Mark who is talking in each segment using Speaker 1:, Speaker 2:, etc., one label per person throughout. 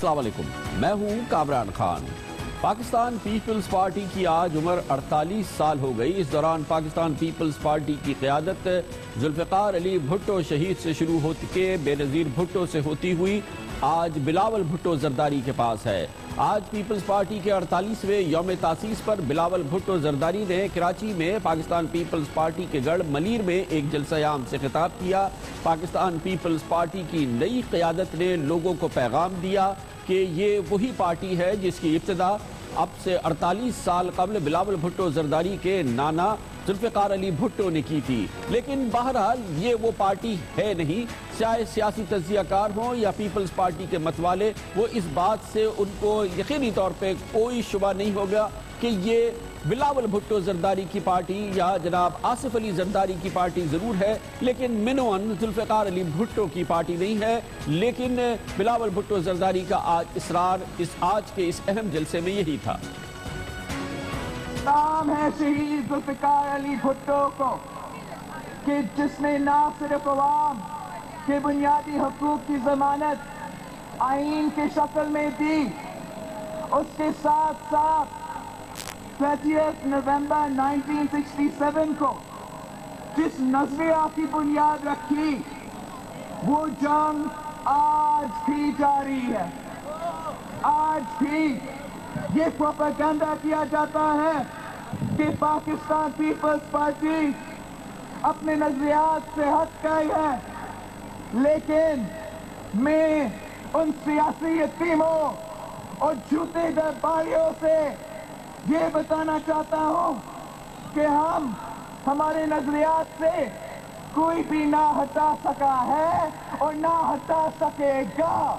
Speaker 1: السلام علیکم، میں ہوں کامران خان۔ پاکستان پیپلز پارٹی کی آج عمر 48 سال ہو گئی۔ اس دوران پاکستان پیپلز پارٹی کی قیادت ذوالفقار علی بھٹو شہید سے شروع ہوتی کے بے نظیر بھٹو سے ہوتی ہوئی آج بلاول بھٹو زرداری کے پاس ہے۔ آج پیپلز پارٹی کے 48ویں یوم تاسیس پر بلاول بھٹو زرداری نے کراچی میں پاکستان پیپلز پارٹی کے گڑھ ملیر میں ایک جلسہ عام سے خطاب کیا۔ پاکستان پیپلز پارٹی کی نئی قیادت نے لوگوں کو پیغام دیا کہ یہ وہی پارٹی ہے جس کی ابتدا اب سے 48 سال قبل بلاول بھٹو زرداری کے نانا ذوالفقار علی بھٹو نے کی تھی، لیکن بہرحال یہ وہ پارٹی ہے نہیں۔ چاہے سیاسی تجزیہ کار ہوں یا پیپلز پارٹی کے متوالے، وہ اس بات سے ان کو یقینی طور پہ کوئی شبہ نہیں ہوگا کہ یہ بلاول بھٹو زرداری کی پارٹی یا جناب آصف علی زرداری کی پارٹی ضرور ہے، لیکن منوان ذوالفقار علی بھٹو کی پارٹی نہیں ہے۔ لیکن بلاول بھٹو زرداری کا آج اصرار آج کے اس اہم جلسے میں یہی تھا۔
Speaker 2: نام ہے شہید ذوالفقار علی بھٹو کو، کہ جس نے نہ صرف عوام کے بنیادی حقوق کی ضمانت آئین کے شکل میں دی، اس کے ساتھ ساتھ 30 نومبر 1967 کو جس نظریہ کی بنیاد رکھی، وہ جنگ آج بھی جاری ہے۔ آج بھی یہ پروپیگنڈا کیا جاتا ہے کہ پاکستان پیپلز پارٹی اپنے نظریات سے ہٹ گئی ہے، لیکن میں ان سیاسی یتیموں اور جھوٹے درباریوں سے یہ بتانا چاہتا ہوں کہ ہمارے نظریات سے کوئی بھی نہ ہٹا سکا ہے اور نہ ہٹا سکے گا۔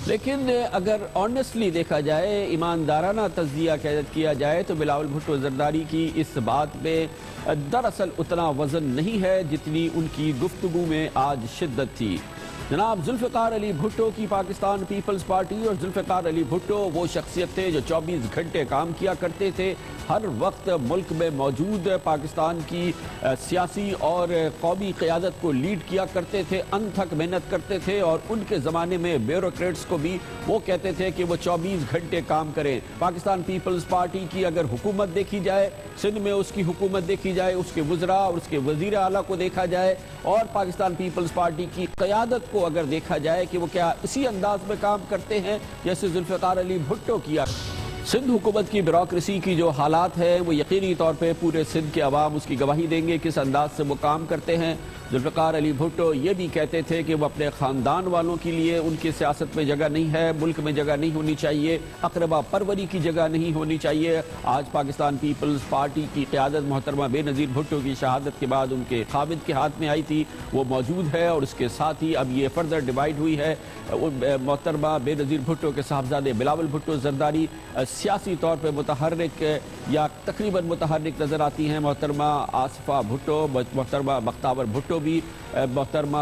Speaker 1: لیکن اگر آنیسٹلی دیکھا جائے، ایماندارانہ تجزیہ کیا جائے تو بلاول بھٹو زرداری کی اس بات میں دراصل اتنا وزن نہیں ہے جتنی ان کی گفتگو میں آج شدت تھی۔ جناب ذوالفقار علی بھٹو کی پاکستان پیپلز پارٹی اور ذوالفقار علی بھٹو وہ شخصیت تھے جو 24 گھنٹے کام کیا کرتے تھے، ہر وقت ملک میں موجود پاکستان کی سیاسی اور قومی قیادت کو لیڈ کیا کرتے تھے، انتھک محنت کرتے تھے، اور ان کے زمانے میں بیوروکریٹس کو بھی وہ کہتے تھے کہ وہ 24 گھنٹے کام کریں۔ پاکستان پیپلز پارٹی کی اگر حکومت دیکھی جائے، سندھ میں اس کی حکومت دیکھی جائے، اس کے وزراء اور اس کے وزیر اعلیٰ کو دیکھا جائے، اور پاکستان پیپلز پارٹی کی قیادت کو اگر دیکھا جائے کہ وہ کیا اسی انداز میں کام کرتے ہیں جیسے ذوالفقار علی بھٹو کیا۔ سندھ حکومت کی بیوروکریسی کی جو حالات ہیں وہ یقینی طور پہ پورے سندھ کے عوام اس کی گواہی دیں گے کس انداز سے وہ کام کرتے ہیں۔ ذوالفقار علی بھٹو یہ بھی کہتے تھے کہ وہ اپنے خاندان والوں کے لیے ان کی سیاست میں جگہ نہیں ہے، ملک میں جگہ نہیں ہونی چاہیے، اقربا پروری کی جگہ نہیں ہونی چاہیے۔ آج پاکستان پیپلز پارٹی کی قیادت محترمہ بے نظیر بھٹو کی شہادت کے بعد ان کے خامد کے ہاتھ میں آئی تھی، وہ موجود ہے، اور اس کے ساتھ ہی اب یہ فردر ڈیوائیڈ ہوئی ہے۔ محترمہ بے نظیر بھٹو کے صاحبزادے بلاول بھٹو زرداری سیاسی طور پہ متحرک یا تقریباً متحرک نظر آتی ہیں۔ محترمہ آصفہ بھٹو، محترمہ بختاور بھٹو بھی، محترمہ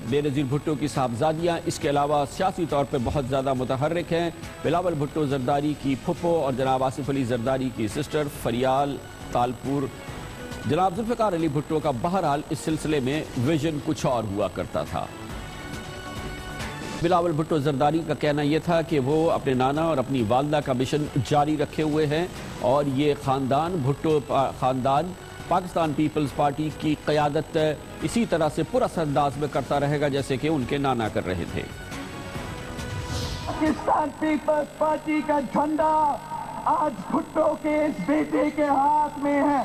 Speaker 1: بے نظیر بھٹو کی صاحبزادیاں اس کے علاوہ سیاسی طور پہ بہت زیادہ متحرک ہیں۔ بلاول بھٹو زرداری کی پھپھو اور جناب آصف علی زرداری کی سسٹر فریال تالپور۔ جناب ذوالفقار علی بھٹو کا بہرحال اس سلسلے میں ویژن کچھ اور ہوا کرتا تھا۔ بلاول بھٹو زرداری کا کہنا یہ تھا کہ وہ اپنے نانا اور اپنی والدہ کا مشن جاری رکھے ہوئے ہیں، اور یہ خاندان بھٹو خاندان پاکستان پیپلز پارٹی کی قیادت اسی طرح سے پراثر انداز میں کرتا رہے گا جیسے کہ ان کے نانا کر رہے تھے۔
Speaker 2: پاکستان پیپلز پارٹی کا جھنڈا آج بھٹو کے اس بیٹے کے ہاتھ میں ہے۔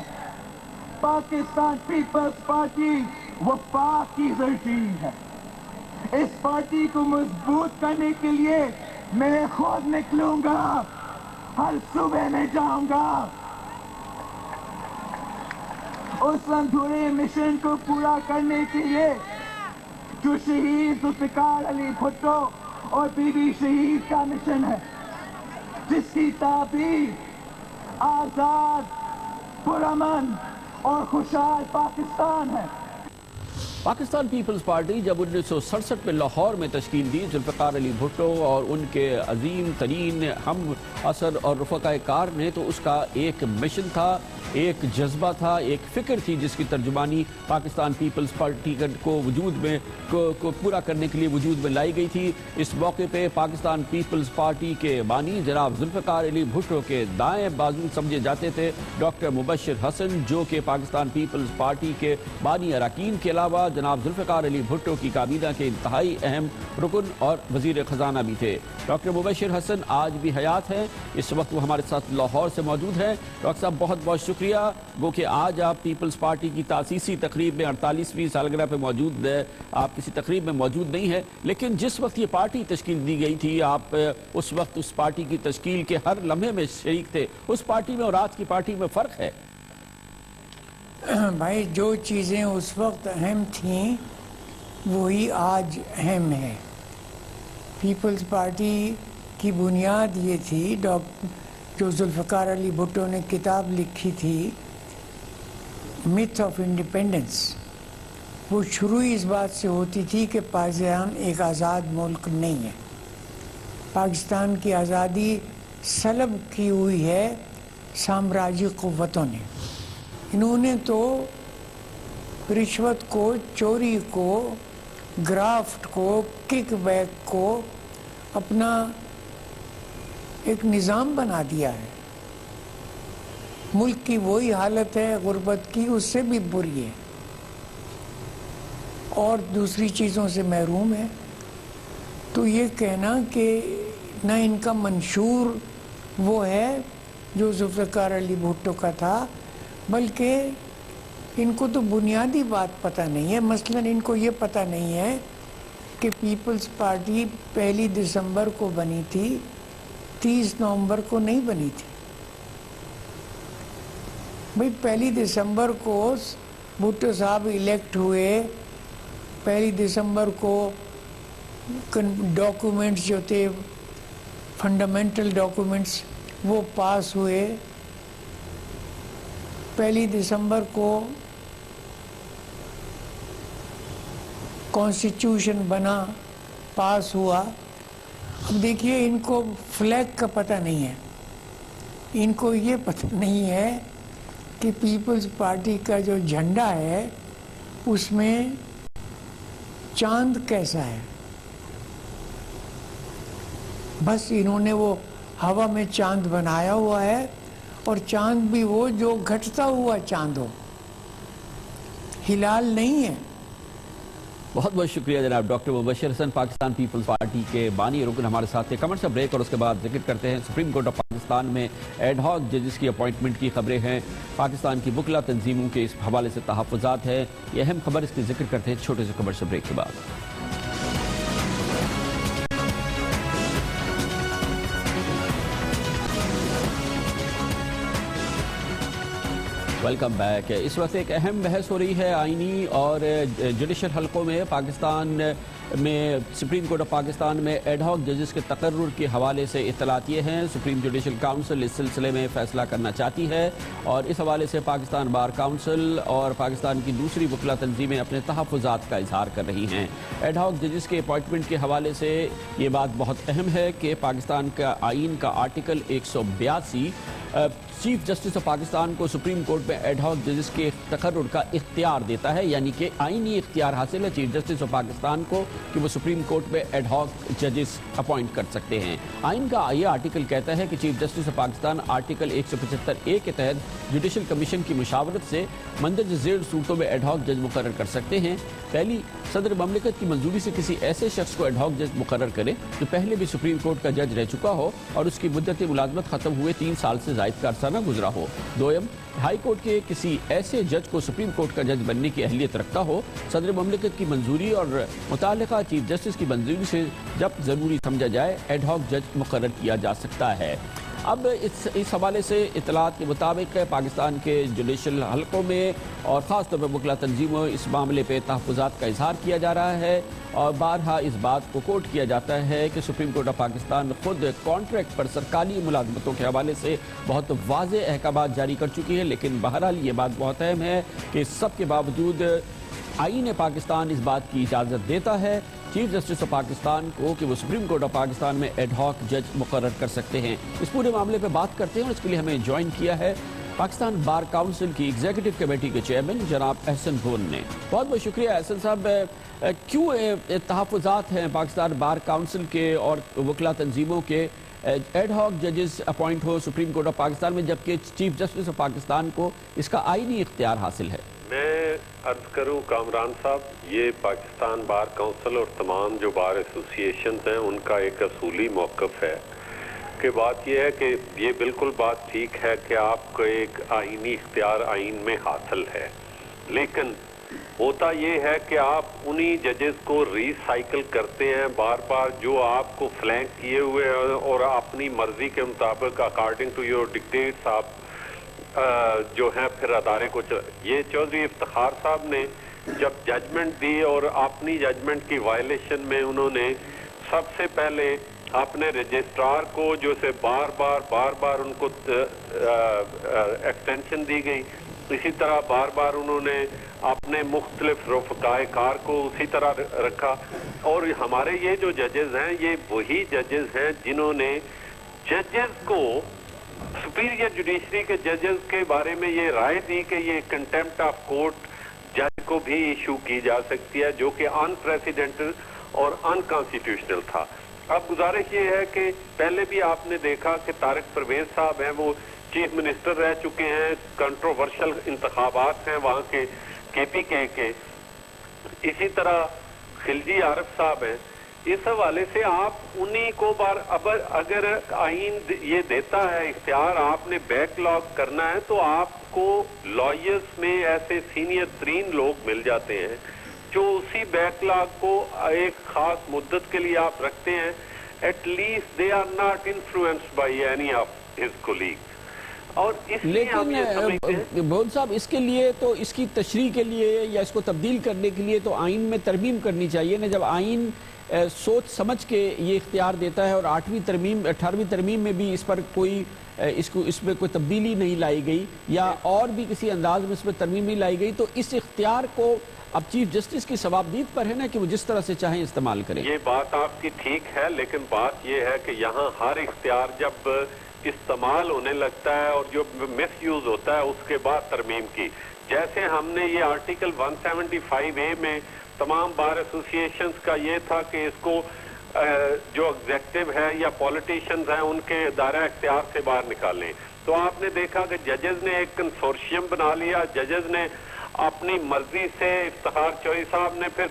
Speaker 2: پاکستان پیپلز پارٹی وفاق کی زرشین ہے۔ اس پارٹی کو مضبوط کرنے کے لیے میں خود نکلوں گا، ہر صوبے میں جاؤں گا، اس ادھورے مشن کو پورا کرنے کے لیے جو شہید ذوالفقار علی بھٹو اور بی بی شہید کا مشن ہے، جس کی تعبیر آزاد، پرامن اور خوشحال پاکستان ہے۔
Speaker 1: پاکستان پیپلز پارٹی جب 1967 میں لاہور میں تشکیل دی، ذوالفقار علی بھٹو اور ان کے عظیم ترین ہم اثر اور رفقائے کار نے تو اس کا ایک مشن تھا ایک جذبہ تھا، ایک فکر تھی جس کی ترجمانی پاکستان پیپلز پارٹی کو وجود میں کو پورا کرنے کے لیے وجود میں لائی گئی تھی۔ اس موقع پہ پاکستان پیپلز پارٹی کے بانی جناب ذوالفقار علی بھٹو کے دائیں بازو سمجھے جاتے تھے ڈاکٹر مبشر حسن، جو کہ پاکستان پیپلز پارٹی کے بانی اراکین کے علاوہ جناب ذوالفقار علی بھٹو کی کابینہ کے انتہائی اہم رکن اور وزیر خزانہ بھی تھے۔ ڈاکٹر مبشر حسن آج بھی حیات ہیں، اس وقت وہ ہمارے ساتھ لاہور سے موجود ہیں۔ ڈاکٹر صاحب بہت بہت شکریہ، گو کہ آج آپ پیپلز پارٹی کی تاسیسی تقریب میں 48ویں سالگرہ پہ موجود ہے، آپ کسی تقریب میں موجود نہیں ہیں، لیکن جس وقت یہ پارٹی تشکیل دی گئی تھی آپ اس وقت اس پارٹی کی تشکیل کے ہر لمحے میں شریک تھے۔ اس پارٹی میں اور آج کی پارٹی میں فرق ہے؟
Speaker 3: بھائی جو چیزیں اس وقت اہم تھیں وہی آج اہم ہے۔ پیپلز پارٹی کی بنیاد یہ تھی، جو ذوالفقار علی بھٹو نے کتاب لکھی تھی میتھ آف انڈیپینڈنس، وہ شروع اس بات سے ہوتی تھی کہ پاکستان ایک آزاد ملک نہیں ہے، پاکستان کی آزادی سلب کی ہوئی ہے سامراجی قوتوں نے۔ انہوں نے تو رشوت کو، چوری کو، گرافٹ کو، کک بیک کو اپنا ایک نظام بنا دیا ہے۔ ملک کی وہی حالت ہے غربت کی، اس سے بھی بری ہے، اور دوسری چیزوں سے محروم ہے۔ تو یہ کہنا کہ نہ ان کا منشور وہ ہے جو ذوالفقار علی بھٹو کا تھا، بلکہ ان کو تو بنیادی بات پتہ نہیں ہے۔ مثلا ان کو یہ پتہ نہیں ہے کہ پیپلز پارٹی 1 دسمبر کو بنی تھی، 30 نومبر کو نہیں بنی تھی۔ بھئی 1 دسمبر کو بھٹو صاحب الیکٹ ہوئے، 1 دسمبر کو ڈاکومنٹس جو تھے فنڈامنٹل ڈاکومنٹس وہ پاس ہوئے، 1 دسمبر کو کانسٹیٹیوشن بنا، پاس ہوا۔ اب دیکھیے ان کو فلیگ کا پتہ نہیں ہے، ان کو یہ پتہ نہیں ہے کہ پیپلز پارٹی کا جو جھنڈا ہے اس میں چاند کیسا ہے۔ بس انہوں نے وہ ہوا میں چاند بنایا ہوا ہے، اور چاند بھی وہ جو گھٹتا ہوا چاند ہو، ہلال نہیں ہے۔
Speaker 1: بہت بہت شکریہ جناب ڈاکٹر مبشر حسن، پاکستان پیپلز پارٹی کے بانی رکن ہمارے ساتھ تھے۔ کمرشل بریک اور اس کے بعد ذکر کرتے ہیں سپریم کورٹ آف پاکستان میں ایڈ ہاک ججز کی اپوائنٹمنٹ کی خبریں ہیں، پاکستان کی وکلا تنظیموں کے اس حوالے سے تحفظات ہیں، یہ اہم خبر، اس کی ذکر کرتے ہیں چھوٹے سے کمرشل بریک کے بعد۔ Welcome back. اس وقت ایک اہم بحث ہو رہی ہے آئینی اور جوڈیشل حلقوں میں۔ پاکستان میں سپریم کورٹ آف پاکستان میں ایڈ ہاک ججز کے تقرر کے حوالے سے اطلاعات یہ ہیں، سپریم جوڈیشل کاؤنسل اس سلسلے میں فیصلہ کرنا چاہتی ہے، اور اس حوالے سے پاکستان بار کاؤنسل اور پاکستان کی دوسری وکلا تنظیمیں اپنے تحفظات کا اظہار کر رہی ہیں۔ ایڈ ہاک ججز کے اپوائنٹمنٹ کے حوالے سے یہ بات بہت اہم ہے کہ پاکستان کا آئین کا article 182 chief justice of Pakistan کو سپریم کورٹ میں ایڈ ہاک ججز کے تقرر کا اختیار دیتا ہے، یعنی کہ آئینی اختیار حاصل ہے چیف جسٹس آف پاکستان کو کہ وہ سپریم کورٹ میں ایڈ ہاک ججز اپوائنٹ کر سکتے ہیں۔ آئین کا یہ آرٹیکل کہتا ہے کہ chief justice of Pakistan article 175A کے تحت جوڈیشل کمیشن کی مشاورت سے مندرجہ ذیل صورتوں میں ایڈ ہاک جج مقرر کر سکتے ہیں۔ پہلی، صدر مملکت کی منظوری سے کسی ایسے شخص کو ایڈ ہاک جج مقرر کرے جو پہلے بھی سپریم کورٹ کا جج رہ چکا ہو اور اس کی مدت ملازمت ختم ہوئے 3 سال سے زائد کا عرصہ نہ گزرا ہو۔ دوم، ہائی کورٹ کے کسی ایسے جج کو سپریم کورٹ کا جج بننے کی اہلیت رکھتا ہو، صدر مملکت کی منظوری اور متعلقہ چیف جسٹس کی منظوری سے جب ضروری سمجھا جائے ایڈ ہاک جج مقرر کیا جا سکتا ہے۔ اب اس حوالے سے اطلاعات کے مطابق پاکستان کے جوڈیشل حلقوں میں اور خاص طور پر وکلا تنظیموں اس معاملے پہ تحفظات کا اظہار کیا جا رہا ہے، اور بارہا اس بات کو کوٹ کیا جاتا ہے کہ سپریم کورٹ آف پاکستان خود کانٹریکٹ پر سرکاری ملازمتوں کے حوالے سے بہت واضح احکامات جاری کر چکی ہے، لیکن بہرحال یہ بات بہت اہم ہے کہ اس سب کے باوجود آئین پاکستان اس بات کی اجازت دیتا ہے چیف جسٹس آف پاکستان کو کہ وہ سپریم کورٹ آف پاکستان میں ایڈ ہاک جج مقرر کر سکتے ہیں۔ اس پورے معاملے پہ بات کرتے ہیں اور اس کے لیے ہمیں جوائن کیا ہے پاکستان بار کاؤنسل کی ایگزیکٹو کمیٹی کے چیئرمین جناب احسن بھون نے. بہت بہت شکریہ احسن صاحب. کیوں تحفظات ہیں پاکستان بار کاؤنسل کے اور وکلا تنظیموں کے ایڈ ہاک ججز appoint who supreme court of Pakistan میں، جبکہ چیف جسٹس آف پاکستان کو اس کا آئینی اختیار حاصل ہے؟
Speaker 4: میں عرض کروں کامران صاحب، یہ پاکستان بار کاؤنسل اور تمام جو بار ایسوسیشنز ہیں ان کا ایک اصولی موقف ہے کہ بات یہ ہے کہ یہ بالکل بات ٹھیک ہے کہ آپ کو ایک آئینی اختیار آئین میں حاصل ہے، لیکن ہوتا یہ ہے کہ آپ انہی ججز کو ری سائیکل کرتے ہیں بار بار جو آپ کو فلینک کیے ہوئے اور اپنی مرضی کے مطابق اکارڈنگ ٹو یور ڈکٹیٹس آپ جو ہیں پھر ادارے کو یہ چودھری افتخار صاحب نے جب ججمنٹ دی اور اپنی ججمنٹ کی وائلیشن میں انہوں نے سب سے پہلے اپنے رجسٹرار کو جو سے بار بار ان کو ایکسٹینشن دی گئی، اسی طرح بار بار انہوں نے اپنے مختلف رفقائے کار کو اسی طرح رکھا. اور ہمارے یہ جو ججز ہیں یہ وہی ججز ہیں جنہوں نے ججز کو سپیریئر جوڈیشری کے ججز کے بارے میں یہ رائے دی کہ یہ کنٹیمپٹ آف کورٹ جج کو بھی ایشو کی جا سکتی ہے، جو کہ ان پریسیڈنٹل اور ان کانسٹیٹیوشنل تھا. اب گزارش یہ ہے کہ پہلے بھی آپ نے دیکھا کہ طارق پرویز صاحب ہیں، وہ چیف منسٹر رہ چکے ہیں، کنٹروورشل انتخابات ہیں وہاں کے کے پی کے. اسی طرح خلجی عارف صاحب ہیں. اس حوالے سے آپ انہی کو اگر آئین یہ دیتا ہے اختیار آپ نے بیک لاگ کرنا ہے تو آپ کو لائرز میں ایسے سینئر ترین لوگ مل جاتے ہیں جو اسی بیک لاگ کو ایک خاص مدت کے لیے آپ رکھتے ہیں. At least they are not influenced by any of his colleague. اور اس
Speaker 1: لیکن بھون صاحب اس کے لیے تو اس کی تشریح کے لیے یا اس کو تبدیل کرنے کے لیے تو آئین میں ترمیم کرنی چاہیے نا. جب آئین سوچ سمجھ کے یہ اختیار دیتا ہے اور 18ویں ترمیم میں بھی اس پر کوئی اس میں کوئی تبدیلی نہیں لائی گئی یا اور بھی کسی انداز میں اس میں ترمیم نہیں لائی گئی، تو اس اختیار کو اب چیف جسٹس کی ثوابدید پر ہے نا کہ وہ جس طرح سے چاہیں استعمال کریں.
Speaker 4: یہ بات آپ کی ٹھیک ہے، لیکن بات یہ ہے کہ یہاں ہر اختیار جب استعمال ہونے لگتا ہے اور جو مس یوز ہوتا ہے اس کے بعد ترمیم کی. جیسے ہم نے یہ آرٹیکل 175A میں تمام بار ایسوسیشنز کا یہ تھا کہ اس کو جو ایگزیکٹو ہے یا پولیٹیشنز ہیں ان کے دائرہ اختیار سے باہر نکالیں. تو آپ نے دیکھا کہ ججز نے ایک کنسورشیم بنا لیا، ججز نے اپنی مرضی سے افتخار چوہدری صاحب نے پھر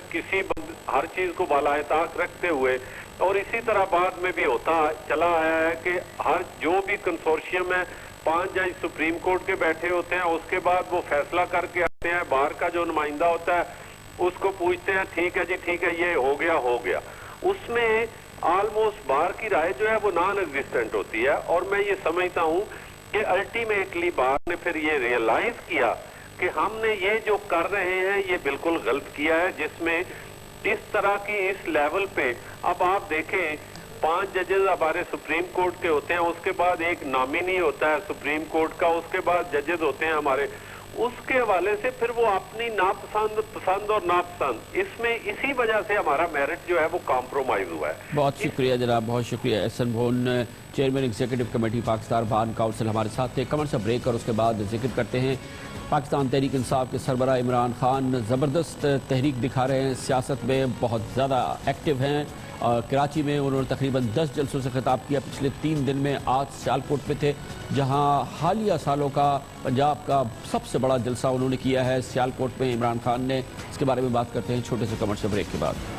Speaker 4: ہر چیز کو بالائے طاق رکھتے ہوئے، اور اسی طرح بعد میں بھی ہوتا چلا آیا ہے کہ ہر جو بھی کنسورشیم ہے 5 جج سپریم کورٹ کے بیٹھے ہوتے ہیں، اس کے بعد وہ فیصلہ کر کے آتے ہیں، باہر کا جو نمائندہ ہوتا ہے اس کو پوچھتے ہیں ٹھیک ہے جی ٹھیک ہے یہ ہو گیا. اس میں آلموسٹ باہر کی رائے جو ہے وہ نان ایگزسٹنٹ ہوتی ہے. اور میں یہ سمجھتا ہوں کہ الٹیمیٹلی باہر نے پھر یہ ریئلائز کیا کہ ہم نے یہ جو کر رہے ہیں یہ بالکل غلط کیا ہے، جس میں اس طرح کی اس لیول پہ اب آپ دیکھیں 5 ججز ہمارے سپریم کورٹ کے ہوتے ہیں، اس کے بعد ایک نامینی ہوتا ہے سپریم کورٹ کا، اس کے بعد ججز ہوتے ہیں ہمارے. اس کے حوالے سے پھر وہ اپنی ناپسند پسند اور ناپسند اس میں اسی وجہ سے ہمارا میرٹ جو ہے وہ کمپرومائز ہوا ہے.
Speaker 1: بہت شکریہ جناب، بہت شکریہ. احسن بھون چیئرمین ایگزیکٹو کمیٹی پاکستان بار کاؤنسل ہمارے ساتھ تھے. کمر سے بریک اور اس کے بعد ذکر کرتے ہیں پاکستان تحریک انصاف کے سربراہ عمران خان زبردست تحریک دکھا رہے ہیں، سیاست میں بہت زیادہ ایکٹیو ہیں. کراچی میں انہوں نے تقریباً 10 جلسوں سے خطاب کیا. پچھلے 3 دن میں آج سیالکوٹ میں تھے جہاں حالیہ سالوں کا پنجاب کا سب سے بڑا جلسہ انہوں نے کیا ہے سیالکوٹ میں عمران خان نے. اس کے بارے میں بات کرتے ہیں چھوٹے سے کمرشل بریک کے بعد.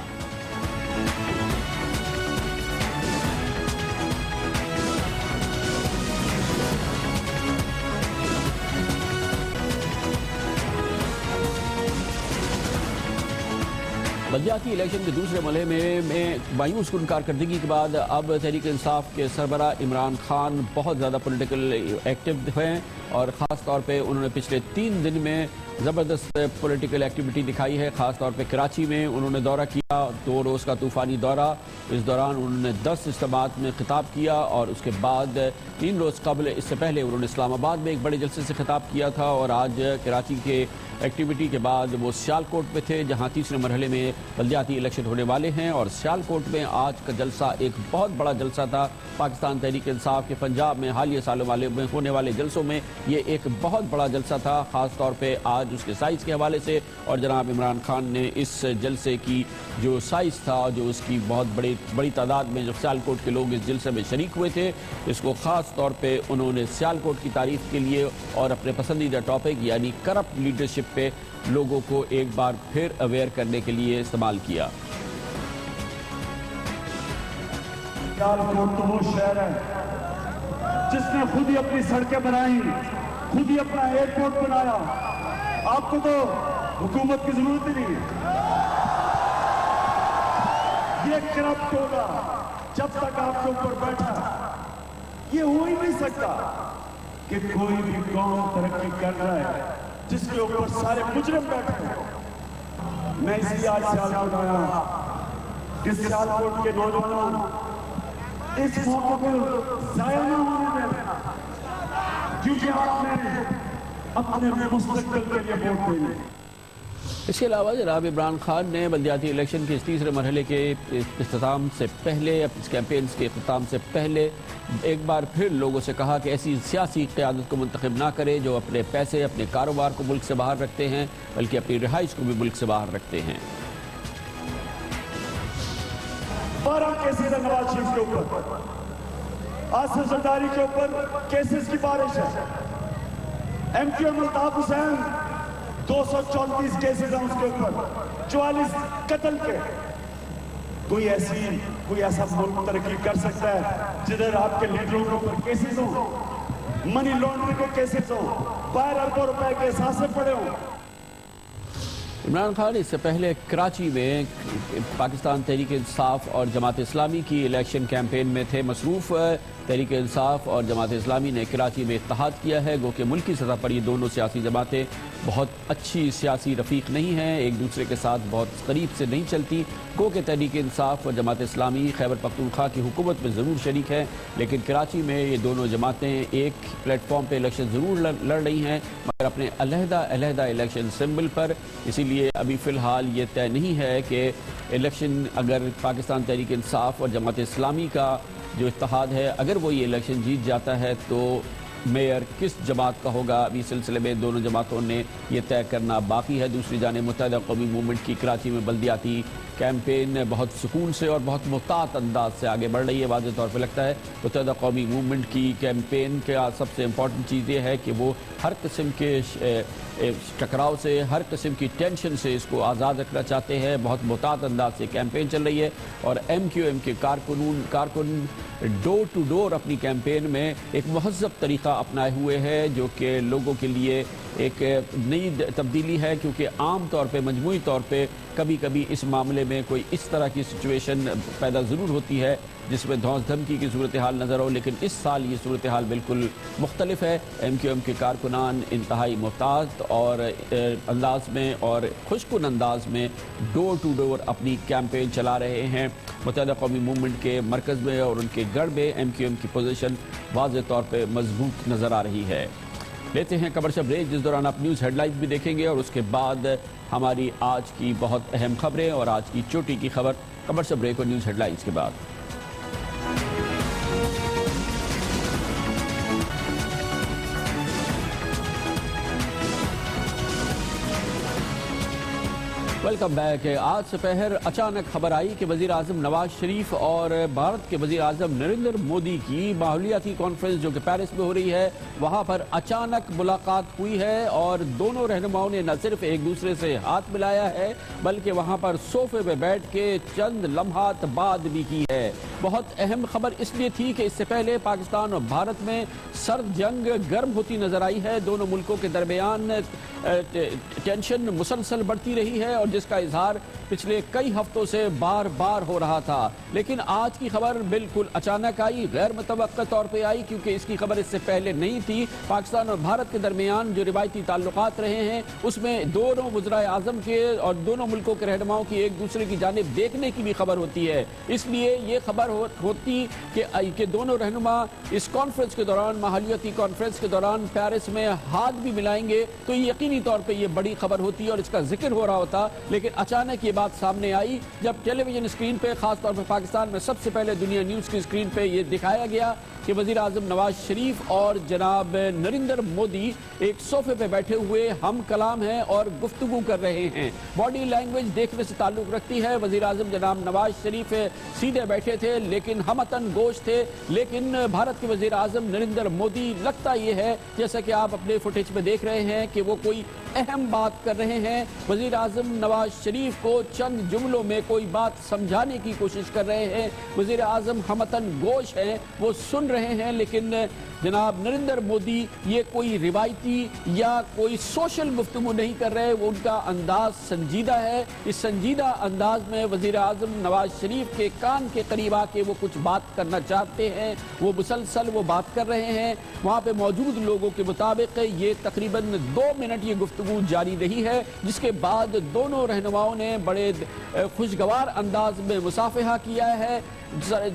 Speaker 1: بلدیاتی الیکشن کے دوسرے مرحلے میں مایوس کن کارکردگی کے بعد اب تحریک انصاف کے سربراہ عمران خان بہت زیادہ پولیٹیکل ایکٹیو ہیں اور خاص طور پہ انہوں نے پچھلے 3 دن میں زبردست پولیٹیکل ایکٹیویٹی دکھائی ہے. خاص طور پہ کراچی میں انہوں نے دورہ کیا، 2 روز کا طوفانی دورہ. اس دوران انہوں نے 10 اجتماعات میں خطاب کیا اور اس کے بعد 3 روز قبل اس سے پہلے انہوں نے اسلام آباد میں ایک بڑے جلسے سے خطاب کیا تھا اور آج کراچی کے ایکٹیویٹی کے بعد وہ سیالکوٹ میں تھے جہاں تیسرے مرحلے میں بلدیاتی الیکشن ہونے والے ہیں، اور سیالکوٹ میں آج کا جلسہ ایک بہت بڑا جلسہ تھا۔ پاکستان تحریک انصاف کے پنجاب میں حالیہ سالوں میں ہونے والے جلسوں میں یہ ایک بہت بڑا جلسہ تھا، خاص طور پہ آج اس کے سائز کے حوالے سے، اور جناب عمران خان نے اس جلسے کی جو سائز تھا، جو اس کی بہت بڑی تعداد میں جو سیالکوٹ کے لوگ اس جلسے میں شریک ہوئے تھے، اس کو خاص طور پہ انہوں نے سیالکوٹ کی تعریف کے لیے اور اپنے پسندیدہ ٹاپک یعنی کرپٹ لیڈرشپ پہ لوگوں کو ایک بار پھر اویئر کرنے کے لیے استعمال کیا۔
Speaker 5: سیالکوٹ تو وہ شہر ہے جس نے خود ہی اپنی سڑکیں بنائی، خود ہی اپنا ایئرپورٹ بنایا، آپ کو تو حکومت کی ضرورت ہی نہیں ہے۔ یہ کرپٹ ہوگا جب تک آپ کے اوپر بیٹھا، یہ ہو ہی نہیں سکتا کہ کوئی بھی قوم ترقی کر رہا ہے جس کے اوپر سارے مجرم بیٹھے ہیں۔ میں اس لیے آج سیالکوٹ آیا کہ سیالکوٹ کے نوجوانوں اس موقع کو ضائع نہ ہونے دینا، کیونکہ آپ نے اپنے مستقبل کے لیے ووٹ دینے۔
Speaker 1: اس کے علاوہ جناب عمران خان نے بلدیاتی الیکشن کے اس تیسرے مرحلے کے اختتام سے پہلے، اس کیمپینز کے اختتام سے پہلے ایک بار پھر لوگوں سے کہا کہ ایسی سیاسی قیادت کو منتخب نہ کرے جو اپنے پیسے، اپنے کاروبار کو ملک سے باہر رکھتے ہیں، بلکہ اپنی رہائش کو بھی ملک سے باہر رکھتے ہیں۔
Speaker 5: 12 کیسز ہیں نواز شریف کے اوپر، آصف زرداری کے اوپر کیسز کی بارش ہے، M Q M Altaf Hussain 234 cases ہیں اس کے اوپر، 44 قتل کے۔ کوئی ایسا ملک ترقی کر سکتا ہے جدھر آپ کے لیڈروں کے اوپر کیسز ہوں، منی لانڈرنگ کے کیسز ہوں، 12 اربوں روپے کے اثاثے پڑے ہوں۔
Speaker 1: عمران خان اس سے پہلے کراچی میں پاکستان تحریک انصاف اور جماعت اسلامی کی الیکشن کیمپین میں تھے مصروف۔ تحریک انصاف اور جماعت اسلامی نے کراچی میں اتحاد کیا ہے، گو کہ ملکی سطح پر یہ دونوں سیاسی جماعتیں بہت اچھی سیاسی رفیق نہیں ہیں، ایک دوسرے کے ساتھ بہت قریب سے نہیں چلتی، گو کہ تحریک انصاف اور جماعت اسلامی خیبر پختونخوا کی حکومت میں ضرور شریک ہے، لیکن کراچی میں یہ دونوں جماعتیں ایک پلیٹ فارم پہ الیکشن ضرور لڑ رہی ہیں، مگر اپنے علیحدہ الیکشن سمبل پر۔ اسی لیے ابھی فی الحال یہ طے نہیں ہے کہ الیکشن اگر پاکستان تحریک انصاف اور جماعت اسلامی کا جو اتحاد ہے، اگر وہ یہ الیکشن جیت جاتا ہے تو میئر کس جماعت کا ہوگا، ابھی سلسلے میں دونوں جماعتوں نے یہ طے کرنا باقی ہے۔ دوسری جانب متحدہ قومی موومنٹ کی کراچی میں بلدیاتی کیمپین بہت سکون سے اور بہت محتاط انداز سے آگے بڑھ رہی ہے۔ واضح طور پہ لگتا ہے متحدہ قومی موومنٹ کی کیمپین کا سب سے امپورٹنٹ چیز یہ ہے کہ وہ ہر قسم کے ٹکراؤ سے، ہر قسم کی ٹینشن سے اس کو آزاد رکھنا چاہتے ہیں۔ بہت محتاط انداز سے کیمپین چل رہی ہے، اور ایم کیو ایم کے کارکن ڈور ٹو ڈور اپنی کیمپین میں ایک مہذب طریقہ اپنائے ہوئے ہیں، جو کہ لوگوں کے لیے ایک نئی تبدیلی ہے، کیونکہ عام طور پہ مجموعی طور پہ کبھی کبھی اس معاملے میں کوئی اس طرح کی سچویشن پیدا ضرور ہوتی ہے جس میں دھونس دھمکی کی صورتحال نظر ہو، لیکن اس سال یہ صورتحال بالکل مختلف ہے۔ ایم کیو ایم کے کارکنان انتہائی محتاط اور انداز میں اور خوشکن انداز میں ڈور ٹو ڈور اپنی کیمپین چلا رہے ہیں۔ متحدہ قومی موومنٹ کے مرکز میں اور ان کے گڑھ میں ایم کیو ایم کی پوزیشن واضح طور پہ مضبوط نظر آ رہی ہے۔ لیتے ہیں کمرشل بریک، جس دوران آپ نیوز ہیڈ لائنز بھی دیکھیں گے، اور اس کے بعد ہماری آج کی بہت اہم خبریں اور آج کی چوٹی کی خبر۔ کمرشل بریک اور نیوز ہیڈ لائنز کے بعد ویلکم بیک۔ آج سپہر اچانک خبر آئی کہ وزیر اعظم نواز شریف اور بھارت کے وزیر اعظم نریندر مودی کی ماحولیاتی کانفرنس جو کہ پیرس میں ہو رہی ہے، وہاں پر اچانک ملاقات ہوئی ہے، اور دونوں رہنماؤں نے نہ صرف ایک دوسرے سے ہاتھ ملایا ہے بلکہ وہاں پر صوفے پہ بیٹھ کے چند لمحات بعد بھی کی ہے۔ بہت اہم خبر اس لیے تھی کہ اس سے پہلے پاکستان اور بھارت میں سرد جنگ گرم ہوتی نظر آئی ہے، دونوں ملکوں کے درمیان ٹینشن مسلسل بڑھتی رہی ہے، اور جس جس کا اظہار پچھلے کئی ہفتوں سے بار بار ہو رہا تھا، لیکن آج کی خبر بالکل اچانک آئی، غیر متوقع طور پہ آئی، کیونکہ اس کی خبر اس سے پہلے نہیں تھی۔ پاکستان اور بھارت کے درمیان جو روایتی تعلقات رہے ہیں اس میں دونوں وزرائے اعظم کے اور دونوں ملکوں کے رہنماؤں کی ایک دوسرے کی جانب دیکھنے کی بھی خبر ہوتی ہے، اس لیے یہ خبر ہوتی کہ دونوں رہنما اس کانفرنس کے دوران، ماحولیاتی کانفرنس کے دوران پیرس میں ہاتھ بھی ملائیں گے تو یقینی طور پہ یہ بڑی خبر ہوتی ہے اور اس کا ذکر ہو رہا ہوتا، لیکن اچانک یہ بات سامنے آئی جب ٹیلی ویژن اسکرین پہ، خاص طور پہ پاکستان میں سب سے پہلے دنیا نیوز کی اسکرین پہ یہ دکھایا گیا کہ وزیر اعظم نواز شریف اور جناب نریندر مودی ایک صوفے پہ بیٹھے ہوئے ہم کلام ہیں اور گفتگو کر رہے ہیں۔ باڈی لینگویج دیکھنے سے تعلق رکھتی ہے، وزیر اعظم جناب نواز شریف سیدھے بیٹھے تھے لیکن ہمتن گوش تھے، لیکن بھارت کے وزیر اعظم نریندر مودی لگتا یہ ہے جیسا کہ آپ اپنے فوٹیج میں دیکھ رہے ہیں کہ وہ کوئی اہم بات کر رہے ہیں۔ وزیر اعظم نواز شریف کو چند جملوں میں کوئی بات سمجھانے کی کوشش کر رہے ہیں، وزیر اعظم ہمتن گوش ہیں، وہ سن رہے ہیں، لیکن جناب نریندر مودی یہ کوئی روایتی یا کوئی سوشل گفتگو نہیں کر رہے، وہ ان کا انداز سنجیدہ ہے۔ اس سنجیدہ انداز میں وزیر اعظم نواز شریف کے کان کے قریب آ کے وہ کچھ بات کرنا چاہتے ہیں، وہ مسلسل وہ بات کر رہے ہیں۔ وہاں پہ موجود لوگوں کے مطابق یہ تقریباً 2 منٹ یہ گفتگو جاری رہی ہے، جس کے بعد دونوں رہنماؤں نے بڑے خوشگوار انداز میں مصافحہ کیا ہے۔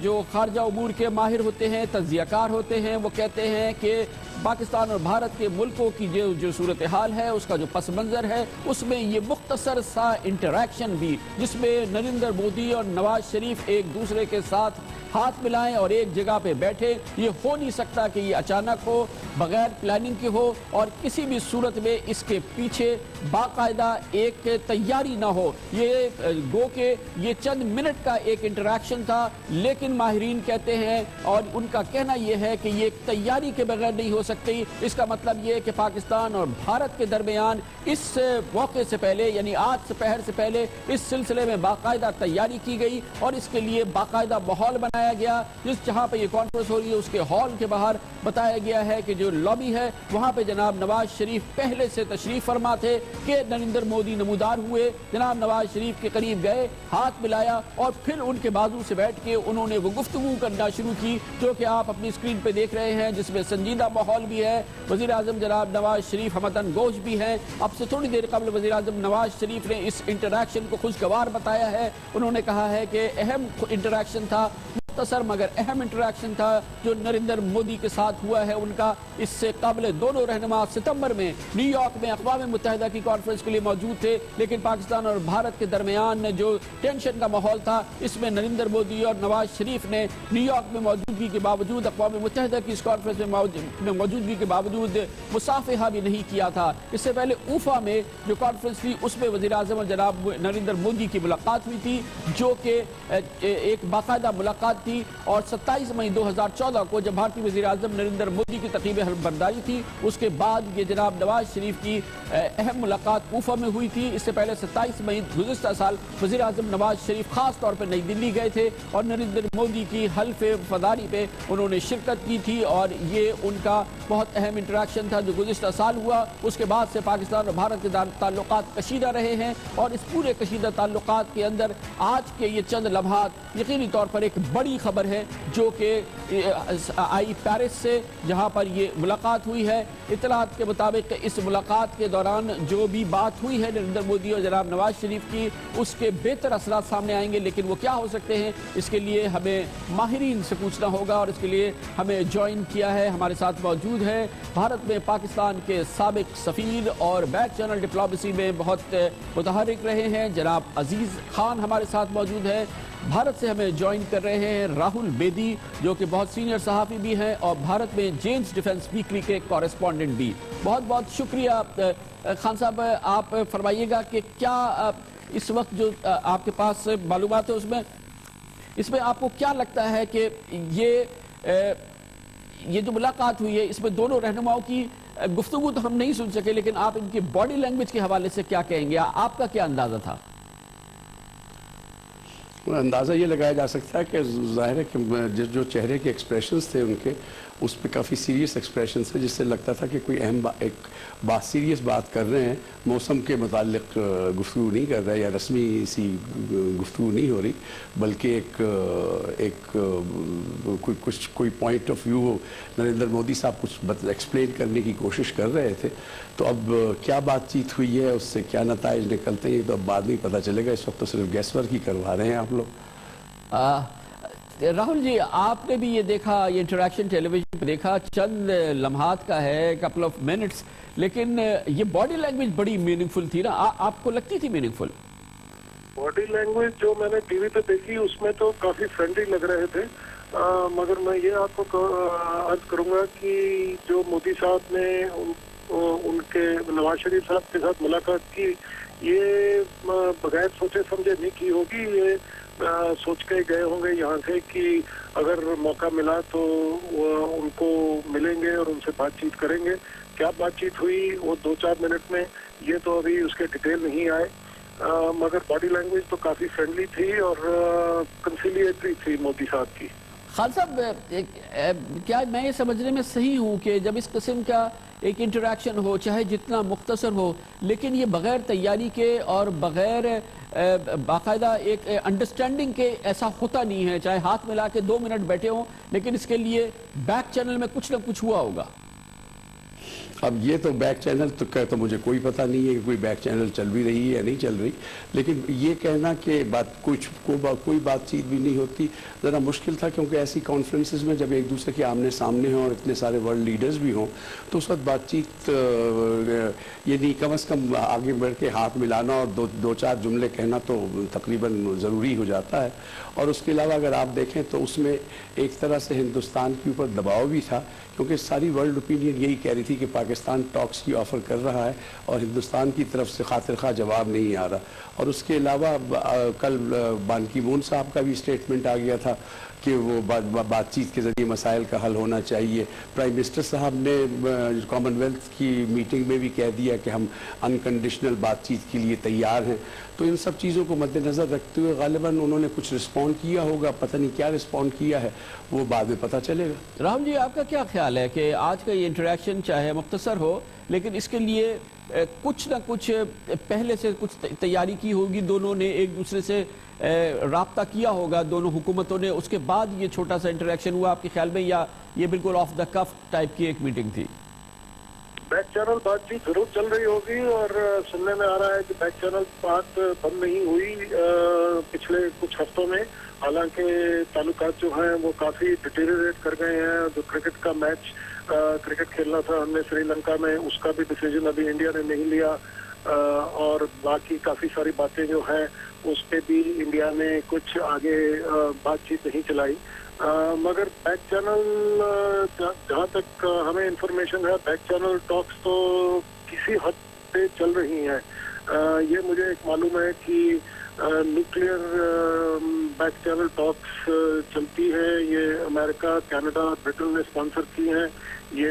Speaker 1: جو خارجہ امور کے ماہر ہوتے ہیں، تجزیہ کار ہوتے ہیں، وہ کہتے ہیں کہ پاکستان اور بھارت کے ملکوں کی جو صورتحال ہے، اس کا جو پس منظر ہے، اس میں یہ مختصر سا انٹریکشن بھی، جس میں نریندر مودی اور نواز شریف ایک دوسرے کے ساتھ ہاتھ ملائیں اور ایک جگہ پہ بیٹھے، یہ ہو نہیں سکتا کہ یہ اچانک ہو، بغیر پلاننگ کے ہو، اور کسی بھی صورت میں اس کے پیچھے باقاعدہ ایک تیاری نہ ہو۔ یہ گو کہ یہ چند منٹ کا ایک انٹریکشن تھا، لیکن ماہرین کہتے ہیں اور ان کا کہنا یہ ہے کہ یہ ایک تیاری کے بغیر نہیں ہو سکتی۔ اس کا مطلب یہ ہے کہ پاکستان اور بھارت کے درمیان اس موقع سے پہلے، یعنی آج سپہر سے پہلے، اس سلسلے میں باقاعدہ تیاری کی گئی اور اس کے لیے باقاعدہ ماحول بنایا گیا۔ جہاں پہ یہ کانفرنس ہو رہی ہے اس کے ہال کے باہر بتایا گیا ہے کہ جو لابی ہے وہاں پہ جناب نواز شریف پہلے سے تشریف فرما تھے کہ نریندر مودی نمودار ہوئے، جناب نواز شریف کے قریب گئے، ہاتھ ملایا اور پھر ان کے بازو سے بیٹھ کے انہوں نے وہ گفتگو کرنا شروع کی جو کہ آپ اپنی اسکرین پہ دیکھ رہے ہیں، جس میں سنجیدہ ماحول بھی ہے۔ وزیر اعظم جناب نواز شریف ہمتن گوش بھی ہیں۔ اب سے تھوڑی دیر قبل وزیر اعظم نواز شریف نے اس انٹریکشن کو خوشگوار بتایا ہے۔ انہوں نے کہا ہے کہ اہم انٹریکشن تھا، مختصر مگر اہم انٹریکشن تھا جو نریندر مودی کے ساتھ ہوا ہے ان کا۔ اس سے قبل دونوں رہنما ستمبر میں نیو یارک میں اقوام متحدہ کی کانفرنس کے لیے موجود تھے، لیکن پاکستان اور بھارت کے درمیان جو ٹینشن کا ماحول تھا اس میں نریندر مودی اور نواز شریف نے نیو یارک میں موجودگی کے باوجود، اقوام متحدہ کی اس کانفرنس میں موجودگی کے باوجود مصافحہ بھی نہیں کیا تھا۔ اس سے پہلے اوفا میں جو کانفرنس تھی اس میں وزیر اعظم اور جناب نریندر مودی کی ملاقات ہوئی تھی، جو کہ ایک باقاعدہ ملاقات تھی، اور 27 مئی 2014 کو جب بھارتی وزیر اعظم نریندر مودی کی تقریب حلف برداری تھی، اس کے بعد یہ جناب نواز شریف کی اہم ملاقات اوفا میں ہوئی تھی۔ اس سے پہلے 27 مئی گزشتہ سال وزیر اعظم نواز شریف خاص طور پر نئی دلی گئے تھے اور نریندر مودی کی حلف برداری پہ انہوں نے شرکت کی تھی، اور یہ ان کا بہت اہم انٹریکشن تھا جو گزشتہ سال ہوا۔ اس کے بعد سے پاکستان اور بھارت کے تعلقات کشیدہ رہے ہیں، اور اس پورے کشیدہ تعلقات کے اندر آج کے یہ چند لمحات یقینی طور پر ایک بڑی خبر ہے جو کہ آئی پیرس سے، جہاں پر یہ ملاقات ہوئی ہے۔ اطلاعات کے مطابق اس ملاقات کے دوران جو بھی بات ہوئی ہے نریندر مودی اور جناب نواز شریف کی، اس کے بہتر اثرات سامنے آئیں گے، لیکن وہ کیا ہو سکتے ہیں اس کے لیے ہمیں ماہرین سے پوچھنا ہوگا، اور اس کے لیے ہمیں جوائن کیا ہے، ہمارے ساتھ موجود ہے بھارت میں پاکستان کے سابق سفیر اور بیک چینل ڈپلومیسی میں بہت متحرک رہے ہیں جناب عزیز خان ہمارے ساتھ موجود ہے۔ بھارت سے ہمیں جوائن کر رہے ہیں راہل بیدی جو کہ بہت سینئر صحافی بھی ہیں اور بھارت میں جیمز ڈیفنس ویکلی کے کورسپونڈنٹ بھی۔ بہت بہت شکریہ خان صاحب، آپ فرمائیے گا کہ کیا اس وقت جو آپ کے پاس معلومات ہے اس میں آپ کو کیا لگتا ہے کہ یہ جو ملاقات ہوئی ہے اس میں دونوں رہنماؤں کی گفتگو تو ہم نہیں سن سکے، لیکن آپ ان کی باڈی لینگویج کے حوالے سے کیا کہیں گے، آپ کا کیا اندازہ تھا؟
Speaker 6: اندازہ یہ لگایا جا سکتا ہے کہ ظاہر ہے کہ جو چہرے کے ایکسپریشنز تھے ان کے، اس پہ کافی سیریس ایکسپریشنز تھے، جس سے لگتا تھا کہ کوئی اہم ایک سیریس بات کر رہے ہیں، موسم کے متعلق گفتگو نہیں کر رہے یا رسمی سی گفتگو نہیں ہو رہی، بلکہ کوئی point of view Narendra Modi صاحب کچھ ایکسپلین کرنے کی کوشش کر رہے تھے۔ تو اب کیا بات چیت ہوئی ہے، اس سے کیا نتائج نکلتے ہیں، تو اب بعد نہیں پتہ چلے گا، اس وقت تو صرف گیس ورک ہی کروا رہے ہیں آپ لوگ۔
Speaker 1: راہل جی، آپ نے بھی یہ دیکھا، یہ انٹریکشن ٹیلی ویژن پہ دیکھا، چند لمحات کا ہے، کپل آف منٹس، لیکن یہ باڈی لینگویج بڑی میننگ فل تھی نا، آپ کو لگتی تھی میننگ فل؟
Speaker 7: باڈی لینگویج جو میں نے ٹی وی پہ دیکھی اس میں تو کافی فرینڈلی لگ رہے تھے، مگر میں یہ آپ کو عرض کروں گا کہ جو مودی صاحب نے ان کے نواز شریف صاحب کے ساتھ ملاقات کی، یہ بغیر سوچے سمجھے نہیں کی ہوگی، یہ سوچ کے گئے ہوں گے یہاں سے کہ اگر موقع ملا تو ان کو ملیں گے اور ان سے بات چیت کریں گے۔ کیا بات چیت ہوئی وہ 2-4 منٹ میں، یہ تو ابھی اس کے ڈیٹیل نہیں آئے، مگر باڈی لینگویج تو کافی فرینڈلی تھی اور کنسیلیٹری تھی مودی صاحب کی۔
Speaker 1: خان صاحب، کیا میں یہ سمجھنے میں صحیح ہوں کہ جب اس قسم کا ایک انٹریکشن ہو، چاہے جتنا مختصر ہو، لیکن یہ بغیر تیاری کے اور بغیر باقاعدہ ایک انڈرسٹینڈنگ کے ایسا ہوتا نہیں ہے، چاہے ہاتھ ملا کے 2 منٹ بیٹھے ہوں، لیکن اس کے لیے بیک چینل میں کچھ نہ کچھ ہوا ہوگا؟
Speaker 6: اب یہ تو بیک چینل تو مجھے کوئی پتہ نہیں ہے کہ کوئی بیک چینل چل بھی رہی ہے یا نہیں چل رہی، لیکن یہ کہنا کہ کوئی بات چیت بھی نہیں ہوتی ذرا مشکل تھا، کیونکہ ایسی کانفرنسز میں جب ایک دوسرے کے آمنے سامنے ہوں اور اتنے سارے ورلڈ لیڈرز بھی ہوں تو اس وقت بات چیت یہ نہیں، کم از کم آگے بڑھ کے ہاتھ ملانا اور 2-4 جملے کہنا تو تقریباً ضروری ہو جاتا ہے۔ اور اس کے علاوہ اگر آپ دیکھیں تو اس میں ایک طرح سے ہندوستان کے اوپر دباؤ بھی تھا، کیونکہ ساری ورلڈ اوپینین یہی کہہ رہی تھی کہ پاکستان ٹاکس کی آفر کر رہا ہے اور ہندوستان کی طرف سے خاطر خواہ جواب نہیں آ رہا۔ اور اس کے علاوہ کل بان کی مون صاحب کا بھی اسٹیٹمنٹ آ گیا تھا کہ وہ بات چیت کے ذریعے مسائل کا حل ہونا چاہیے۔ پرائم منسٹر صاحب نے کامن ویلتھ کی میٹنگ میں بھی کہہ دیا کہ ہم انکنڈیشنل بات چیت کے لیے تیار ہیں۔ تو ان سب چیزوں کو مد نظر رکھتے ہوئے غالباً انہوں نے کچھ رسپونڈ کیا ہوگا، پتہ نہیں کیا رسپونڈ کیا ہے، وہ بعد میں پتہ چلے گا۔
Speaker 1: رام جی، آپ کا کیا خیال ہے کہ آج کا یہ انٹریکشن چاہے مختصر ہو لیکن اس کے لیے کچھ نہ کچھ پہلے سے کچھ تیاری کی ہوگی، دونوں نے ایک دوسرے سے رابطہ کیا ہوگا دونوں حکومتوں نے، اس کے بعد یہ چھوٹا سا انٹریکشن ہوا آپ کے خیال میں، یا یہ بالکل آف دا کف ٹائپ کی ایک میٹنگ تھی؟
Speaker 7: بیک چینل بات چیت ضرور چل رہی ہوگی، اور سننے میں آ رہا ہے کہ بیک چینل بات بند نہیں ہوئی پچھلے کچھ ہفتوں میں، حالانکہ تعلقات جو ہیں وہ کافی ڈیٹیریٹ کر گئے ہیں۔ جو کرکٹ کا میچ کرکٹ کھیلنا تھا ہم نے سری لنکا میں، اس کا بھی ڈیسیجن ابھی انڈیا نے نہیں لیا، اور باقی کافی ساری باتیں جو ہیں اس پہ بھی انڈیا نے کچھ آگے بات چیت نہیں چلائی، مگر بیک چینل جہاں تک ہمیں انفارمیشن ہے بیک چینل ٹاکس تو کسی حد پہ چل رہی ہیں۔ یہ مجھے ایک معلوم ہے کہ نیوکلیئر بیک چینل ٹاکس چلتی ہے، یہ امریکہ، کینیڈا، برٹن نے اسپانسر کی ہیں، یہ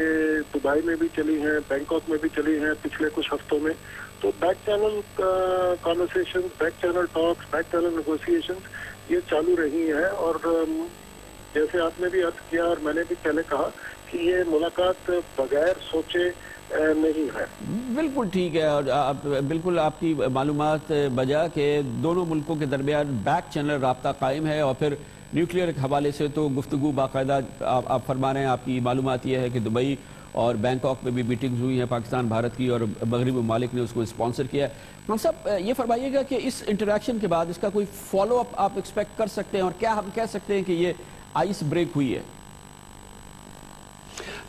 Speaker 7: دبئی میں بھی چلی ہیں، بینکاک میں بھی چلی ہیں پچھلے کچھ ہفتوں میں۔ تو back channel conversation, back channel talks, back channel negotiations یہ چالو رہی ہیں، اور جیسے آپ نے بھی عرض کیا اور میں نے بھی پہلے کہا کہ یہ ملاقات بغیر سوچے نہیں ہے۔
Speaker 1: بالکل ٹھیک ہے، اور بالکل آپ کی معلومات بجا کہ دونوں ملکوں کے درمیان بیک چینل رابطہ قائم ہے، اور پھر نیوکلیئر کے حوالے سے تو گفتگو باقاعدہ آپ فرما رہے ہیں، آپ کی معلومات یہ ہے کہ دبئی اور بینکاک میں بھی میٹنگز ہوئی ہیں پاکستان بھارت کی، اور مغربی ممالک نے اس کو اسپانسر کیا ہے۔ ہم سب یہ فرمائیے گا کہ اس انٹریکشن کے بعد اس کا کوئی فالو اپ آپ ایکسپیکٹ کر سکتے ہیں، اور کیا ہم کہہ سکتے ہیں کہ یہ آئس بریک ہوئی ہے؟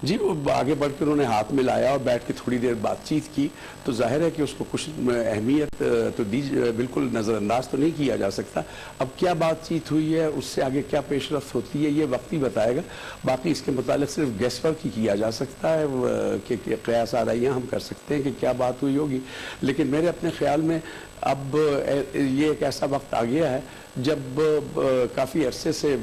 Speaker 6: جی، وہ آگے بڑھ کے انہوں نے ہاتھ ملایا اور بیٹھ کے تھوڑی دیر بات چیت کی، تو ظاہر ہے کہ اس کو کچھ اہمیت تو بالکل نظر انداز تو نہیں کیا جا سکتا۔ اب کیا بات چیت ہوئی ہے، اس سے آگے کیا پیش رفت ہوتی ہے، یہ وقت ہی بتائے گا۔ باقی اس کے متعلق صرف گیس ورک ہی کیا جا سکتا ہے کہ قیاس آرائیاں ہم کر سکتے ہیں کہ کیا بات ہوئی ہوگی، لیکن میرے اپنے خیال میں اب یہ ایک ایسا وقت آ گیا ہے جب کافی عرصے سے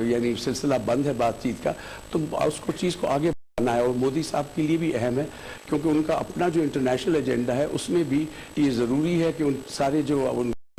Speaker 6: یعنی سلسلہ بند ہے بات چیت کا، تو اس کو چیز کو آگے بڑھانا ہے، اور مودی صاحب کے لیے بھی اہم ہے، کیونکہ ان کا اپنا جو انٹرنیشنل ایجنڈا ہے اس میں بھی یہ ضروری ہے کہ ان سارے جو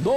Speaker 1: 2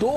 Speaker 1: $2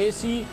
Speaker 1: AC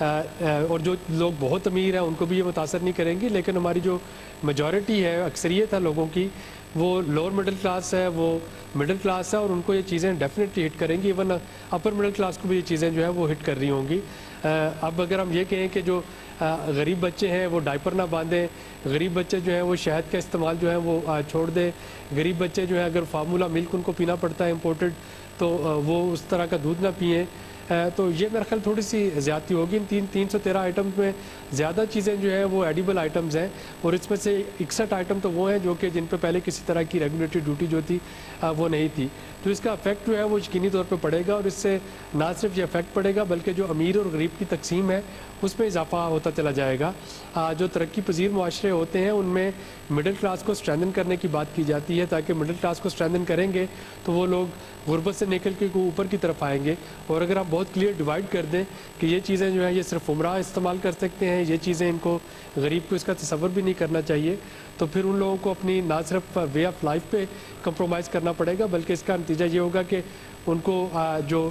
Speaker 8: اور جو لوگ بہت امیر ہیں ان کو بھی یہ متاثر نہیں کریں گی، لیکن ہماری جو میجورٹی ہے، اکثریت ہے لوگوں کی، وہ لوور مڈل کلاس ہے، وہ مڈل کلاس ہے، اور ان کو یہ چیزیں ڈیفینیٹلی ہٹ کریں گی، ایون اپر مڈل کلاس کو بھی یہ چیزیں جو ہے وہ ہٹ کر رہی ہوں گی۔ اب اگر ہم یہ کہیں کہ جو غریب بچے ہیں وہ ڈائپر نہ باندھیں، غریب بچے جو ہیں وہ شہد کا استعمال جو ہے وہ چھوڑ دیں، غریب بچے جو ہیں اگر فارمولا ملک ان کو پینا پڑتا ہے امپورٹڈ تو وہ اس طرح کا دودھ نہ پئیں، تو یہ میرا خیال تھوڑی سی زیادتی ہوگی۔ ان 313 آئٹمز میں زیادہ چیزیں جو ہیں وہ ایڈیبل آئٹمز ہیں، اور اس میں سے 61 آئٹم تو وہ ہیں جو کہ جن پہ پہلے کسی طرح کی ریگولیٹری ڈیوٹی جو تھی وہ نہیں تھی، تو اس کا افیکٹ جو ہے وہ یقینی طور پہ پڑے گا، اور اس سے نہ صرف یہ افیکٹ پڑے گا بلکہ جو امیر اور غریب کی تقسیم ہے اس میں اضافہ ہوتا چلا جائے گا۔ جو ترقی پذیر معاشرے ہوتے ہیں ان میں مڈل کلاس کو اسٹرینتھن کرنے کی بات کی جاتی ہے، تاکہ مڈل کلاس کو اسٹرینتھن کریں گے تو وہ لوگ غربت سے نکل کے اوپر کی طرف آئیں گے۔ اور اگر آپ بہت کلیئر ڈیوائڈ کر دیں کہ یہ چیزیں جو ہیں یہ صرف عمرہ استعمال کر سکتے ہیں، یہ چیزیں ان کو غریب کو اس کا تصور بھی نہیں کرنا چاہیے، تو پھر ان لوگوں کو اپنی نہ صرف وے آف لائف پہ کمپرومائز کرنا پڑے گا، بلکہ اس کا نتیجہ یہ ہوگا کہ ان کو جو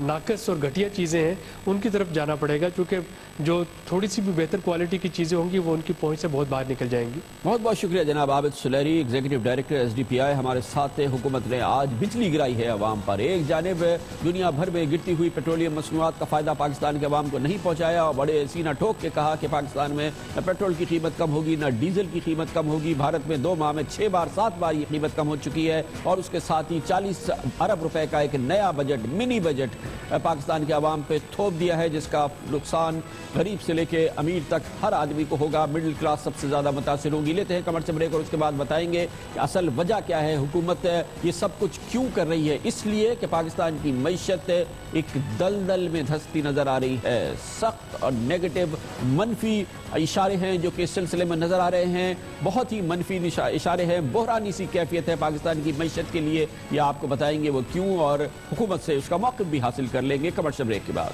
Speaker 8: ناقص اور گھٹیا چیزیں ہیں ان کی طرف جانا پڑے گا، چونکہ جو تھوڑی سی بھی بہتر کوالٹی کی چیزیں ہوں گی وہ ان کی پہنچ سے بہت باہر نکل جائیں گی۔
Speaker 1: بہت بہت شکریہ جناب عابد سلیری، ایگزیکٹو ڈائریکٹر SDPI ہمارے ساتھ ہیں۔ حکومت نے آج بجلی گرائی ہے عوام پر، ایک جانب دنیا بھر میں گرتی ہوئی پیٹرولیم مصنوعات کا فائدہ پاکستان کے عوام کو نہیں پہنچایا، اور بڑے سینہ ٹھوک کے کہا کہ پاکستان میں نہ پیٹرول کی قیمت کم ہوگی نہ ڈیزل کی قیمت کم ہوگی۔ بھارت میں 2 ماہ میں 6 بار 7 بار یہ قیمت کم ہو چکی ہے، اور اس کے ساتھ ہی 40 ارب روپے کا ایک نیا بجٹ، منی بجٹ پاکستان کے عوام پہ تھوپ دیا ہے، جس کا نقصان غریب سے لے کے امیر تک ہر آدمی کو ہوگا۔ مڈل کلاس سب سے زیادہ متاثر ہوگی۔ لیتے ہیں کمرشل بریک، اور اس کے بعد بتائیں گے کہ اصل وجہ کیا ہے، حکومت یہ سب کچھ کیوں کر رہی ہے۔ اس لیے کہ پاکستان کی معیشت ایک دلدل میں دھستی نظر آ رہی ہے۔ سخت اور نیگیٹو منفی اشارے ہیں جو کہ اس سلسلے میں نظر آ رہے ہیں، بہت ہی منفی اشارے ہیں، بحرانی سی کیفیت ہے پاکستان کی معیشت کے لیے۔ یہ آپ کو بتائیں گے وہ کیوں، اور حکومت سے اس کا موقف بھی حاصل کر لیں گے کمرشل بریک کے بعد۔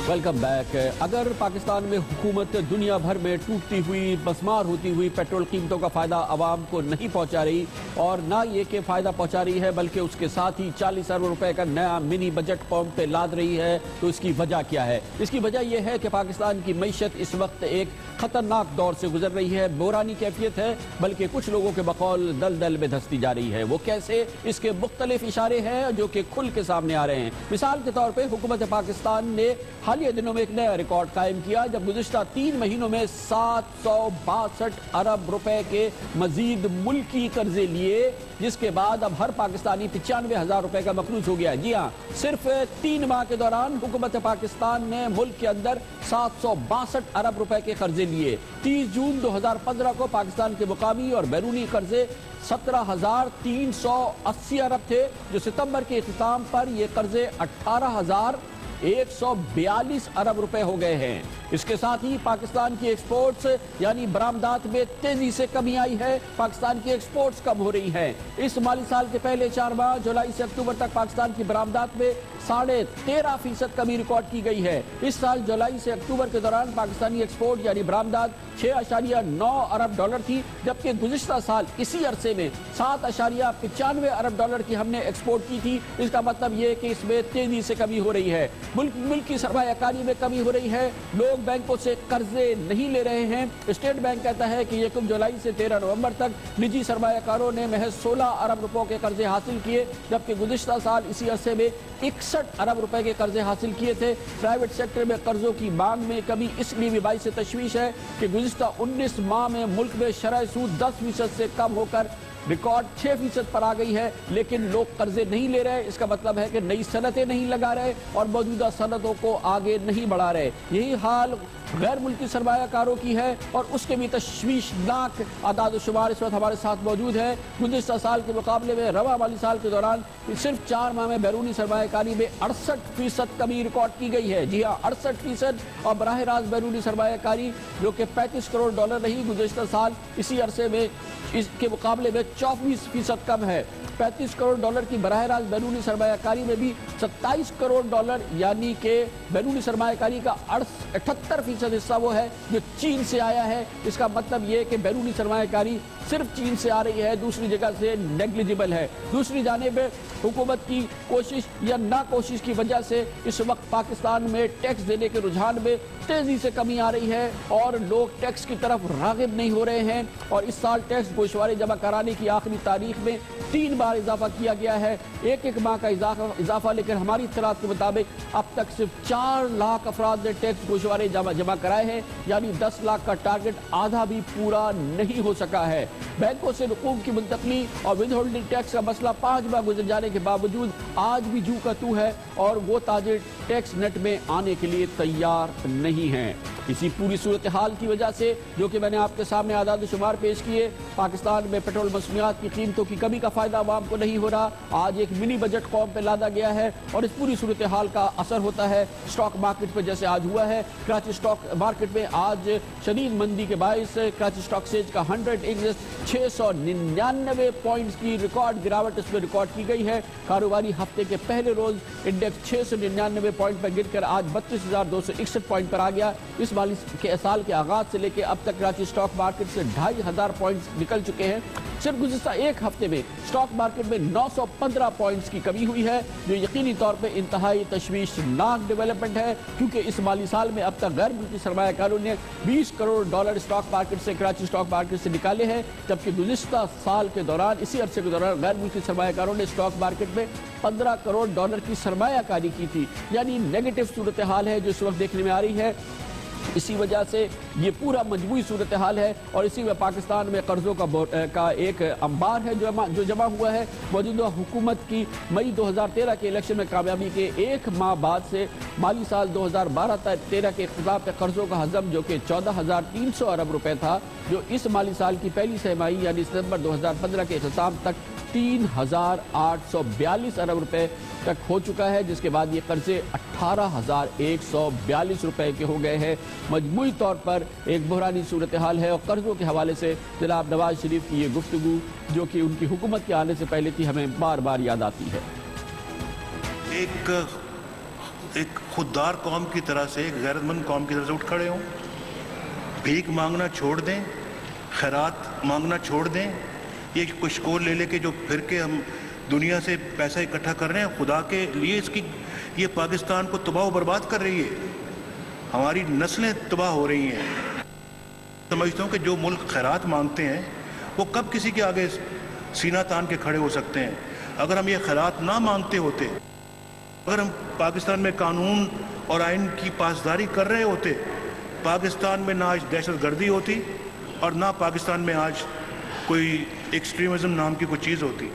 Speaker 1: Welcome back. اگر پاکستان میں حکومت دنیا بھر میں ٹوٹتی ہوئی مسمار ہوتی ہوئی پیٹرول قیمتوں کا فائدہ عوام کو نہیں پہنچا رہی، اور نہ یہ کہ فائدہ پہنچا رہی ہے بلکہ اس کے ساتھ ہی 40 ارب روپے کا نیا منی بجٹ قوم پہ لاد رہی ہے، تو اس کی وجہ کیا ہے؟ اس کی وجہ یہ ہے کہ پاکستان کی معیشت اس وقت ایک خطرناک دور سے گزر رہی ہے، بحرانی کیفیت ہے، بلکہ کچھ لوگوں کے بقول دلدل میں دھستی جا رہی ہے۔ وہ کیسے؟ اس کے مختلف اشارے ہیں جو کہ کھل کے سامنے آ رہے ہیں۔ مثال کے طور پہ حکومت پاکستان نے حالیہ دنوں میں ایک نیا ریکارڈ قائم کیا، جب گزشتہ 3 مہینوں میں 762 ارب روپے کے مزید ملکی قرضے لیے، جس کے بعد اب ہر پاکستانی 95,000 روپے کا مقروض ہو گیا ہے۔ جی ہاں، صرف 3 ماہ کے دوران حکومت پاکستان نے ملک کے اندر 762 ارب روپے کے قرضے لیے۔ 30 جون 2015 کو پاکستان کے مقامی اور بیرونی قرضے 17,380 ارب تھے، جو ستمبر کے اختتام پر یہ قرضے 18,142 ارب روپے ہو گئے ہیں۔ اس کے ساتھ ہی پاکستان کی ایکسپورٹس یعنی برآمدات میں تیزی سے کمی آئی ہے، پاکستان کی ایکسپورٹس کم ہو رہی ہیں۔ اس مالی سال کے پہلے 4 ماہ جولائی سے اکتوبر تک پاکستان کی برآمدات میں 13.5% کمی ریکارڈ کی گئی ہے۔ اس سال جولائی سے اکتوبر کے دوران پاکستانی ایکسپورٹ یعنی برآمدات 6.9 ارب ڈالر تھی، جبکہ گزشتہ سال اسی عرصے میں 7.95 ارب ڈالر کی ہم نے ایکسپورٹ کی تھی۔ اس کا مطلب یہ کہ اس میں تیزی سے کمی ہو رہی ہے، ملک کی سرمایہ کاری میں کمی ہو رہی ہے، لوگ بینکوں سے قرضے نہیں لے رہے ہیں۔ اسٹیٹ بینک کہتا ہے کہ 1 جولائی سے 13 نومبر تک نجی سرمایہ کاروں نے محض 16 ارب روپوں کے قرضے حاصل کیے، جبکہ گزشتہ سال اسی عرصے میں 61 ارب روپے کے قرضے حاصل کیے تھے۔ پرائیویٹ سیکٹر میں قرضوں کی مانگ میں کمی اس لیے بھی باعث تشویش ہے کہ گزشتہ 19 ماہ میں ملک میں شرح سود 10% سے کم ہو کر ریکارڈ 6% پر آ گئی ہے، لیکن لوگ قرضے نہیں لے رہے۔ اس کا مطلب ہے کہ نئی صنعتیں نہیں لگا رہے اور موجودہ صنعتوں کو آگے نہیں بڑھا رہے۔ یہی حال غیر ملکی سرمایہ کاروں کی ہے، اور اس کے بھی تشویشناک اعداد و شمار اس وقت ہمارے ساتھ موجود ہے۔ گزشتہ سال کے مقابلے میں رواں مالی سال کے دوران صرف 4 ماہ میں بیرونی سرمایہ کاری میں 68% کمی ریکارڈ کی گئی ہے۔ جی ہاں، 68%، اور براہ راست بیرونی سرمایہ کاری جو کہ 35 کروڑ ڈالر رہی، گزشتہ سال اسی عرصے میں اس کے مقابلے میں 24% کم ہے۔ 35 کروڑ ڈالر کی براہ راست بیرونی سرمایہ کاری میں بھی 27 کروڑ ڈالر یعنی کہ بیرونی سرمایہ کاری کا 78% حصہ وہ ہے جو چین سے آیا ہے۔ اس کا مطلب یہ کہ بیرونی سرمایہ کاری صرف چین سے آ رہی ہے، دوسری جگہ سے نیگلیجبل ہے۔ دوسری جانب حکومت کی کوشش یا ناکوشش کی وجہ سے اس وقت پاکستان میں ٹیکس دینے کے رجحان میں تیزی سے کمی آ رہی ہے اور لوگ ٹیکس کی طرف راغب نہیں ہو رہے ہیں، اور اس سال ٹیکس گوشوارے جمع کرانے کی آخری تاریخ میں 3 بار اضافہ کیا گیا ہے، ایک ماہ کا اضافہ، لیکن ہماری اطلاعات کے مطابق اب تک صرف 4 لاکھ افراد نے ٹیکس گوشوارے جمع کرائے ہیں، یعنی 10 لاکھ کا ٹارگٹ آدھا بھی پورا نہیں ہو سکا ہے۔ بینکوں سے رقوم کی منتقلی اور ود ہولڈنگ ٹیکس کا مسئلہ 5 ماہ گزر جانے کے باوجود آج بھی جو کا تو ہے، اور وہ تاجر ٹیکس نیٹ میں آنے کے لیے تیار نہیں ہیں۔ اسی پوری صورتحال کی وجہ سے جو کہ میں نے آپ کے سامنے اعداد و شمار پیش کیے، پاکستان میں پیٹرول مصنوعات کی قیمتوں کی کمی کا فائدہ عوام کو نہیں ہو رہا۔ آج ایک منی بجٹ قوم پہ لادا گیا ہے اور اس پوری صورتحال کا اثر ہوتا ہے اسٹاک مارکیٹ پہ، جیسے آج ہوا ہے کراچی اسٹاک مارکیٹ میں۔ آج شدید مندی کے باعث کراچی اسٹاک ایکسچینج کا 100 انڈیکس 699 پوائنٹس کی ریکارڈ گراوٹ اس میں ریکارڈ کی گئی ہے۔ کاروباری ہفتے کے پہلے روز انڈیکس 699 پوائنٹ پر گر کر آج 32,261 پوائنٹ پر آ گیا۔ اس مالی سال کے آغاز سے لے کے اب تک کراچی اسٹاک مارکیٹ سے 2,500 پوائنٹس نکل چکے ہیں۔ صرف گزشتہ ایک ہفتے میں اسٹاک مارکیٹ میں 915 پوائنٹس کی کمی ہوئی ہے، جو یقینی طور پہ انتہائی تشویشناک ڈیولپمنٹ ہے، کیونکہ اس مالی سال میں اب تک غیر ملکی سرمایہ کاروں نے 20 کروڑ ڈالر اسٹاک مارکیٹ سے کراچی اسٹاک مارکیٹ سے نکالے ہیں، جبکہ گزشتہ سال کے دوران اسی عرصے کے دوران غیر ملکی سرمایہ کاروں نے اسٹاک مارکیٹ میں 15 کروڑ ڈالر کی سرمایہ کاری کی تھی۔ یعنی نیگیٹو صورتحال ہے جو اس وقت دیکھنے میں آ رہی ہے۔ اسی وجہ سے یہ پورا مجموعی صورتحال ہے، اور اسی میں پاکستان میں قرضوں کا ایک انبار ہے جو جمع ہوا ہے۔ موجودہ حکومت کی مئی 2013 کے الیکشن میں کامیابی کے ایک ماہ بعد سے مالی سال 2012-13 کے اختتام پہ قرضوں کا حجم جو کہ 14,300 ارب روپے تھا، جو اس مالی سال کی پہلی سہ ماہی یعنی ستمبر 2015 کے اختتام تک 3,842 ارب روپے تک ہو چکا ہے، جس کے بعد یہ قرضے 18,142 روپے کے ہو گئے ہیں۔ مجموعی طور پر ایک بحرانی صورتحال ہے، اور قرضوں کے حوالے سے جناب نواز شریف کی یہ گفتگو جو کہ ان کی حکومت کے آنے سے پہلے تھی، ہمیں بار بار یاد آتی ہے۔
Speaker 9: ایک خوددار قوم کی طرح سے، ایک غیرت مند قوم کی طرح سے اٹھ کھڑے ہوں، بھیک مانگنا چھوڑ دیں، خیرات مانگنا چھوڑ دیں، یہ کچھ کو لے لے کے جو پھر کے ہم دنیا سے پیسہ اکٹھا کر رہے ہیں خدا کے لیے، یہ پاکستان کو تباہ و برباد کر رہی ہے، ہماری نسلیں تباہ ہو رہی ہیں۔ سمجھتا ہوں کہ جو ملک خیرات مانگتے ہیں وہ کب کسی کے آگے سینہ تان کے کھڑے ہو سکتے ہیں؟ اگر ہم یہ خیرات نہ مانگتے ہوتے، اگر ہم پاکستان میں قانون اور آئین کی پاسداری کر رہے ہوتے، پاکستان میں نہ آج دہشت گردی ہوتی اور نہ پاکستان میں آج کوئی ایکسٹریمزم نام کی کوئی چیز ہوتی۔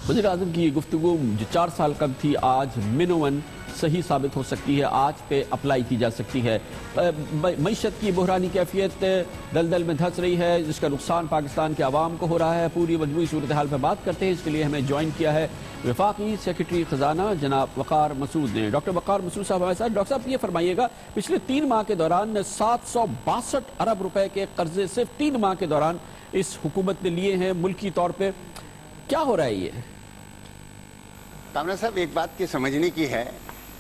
Speaker 1: وزیر اعظم کی یہ گفتگو جو 4 سال قبل تھی، آج منون صحیح ثابت ہو سکتی ہے، آج پہ اپلائی کی جا سکتی ہے۔ معیشت کی بحرانی کیفیت دلدل میں دھنس رہی ہے، جس کا نقصان پاکستان کے عوام کو ہو رہا ہے۔ پوری مجموعی صورتحال پہ بات کرتے ہیں، اس کے لیے ہمیں جوائن کیا ہے وفاقی سیکرٹری خزانہ جناب وقار مسعود نے۔ ڈاکٹر وقار مسعود صاحب ہمارے ساتھ۔ ڈاکٹر صاحب یہ فرمائیے گا، پچھلے 3 ماہ کے دوران 762 ارب روپے کے قرضے صرف 3 ماہ کے دوران اس حکومت نے لیے ہیں ملکی طور پہ، کیا ہو رہا ہے یہ؟
Speaker 10: کامران صاحب، ایک بات کی سمجھنے کی ہے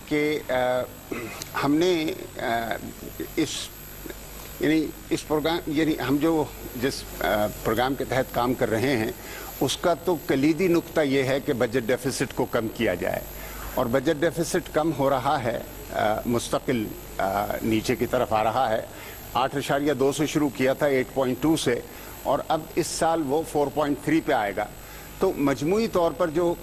Speaker 10: کہ ہم نے اس پروگرام یعنی ہم جو جس پروگرام کے تحت کام کر رہے ہیں اس کا تو کلیدی نقطہ یہ ہے کہ بجٹ ڈیفیسٹ کو کم کیا جائے، اور بجٹ ڈیفیسٹ کم ہو رہا ہے، مستقل نیچے کی طرف آ رہا ہے۔ 8.2 سے شروع کیا تھا 8.2 سے، اور اب اس سال وہ 4.3 پہ آئے گا۔ تو مجموعی طور پر جو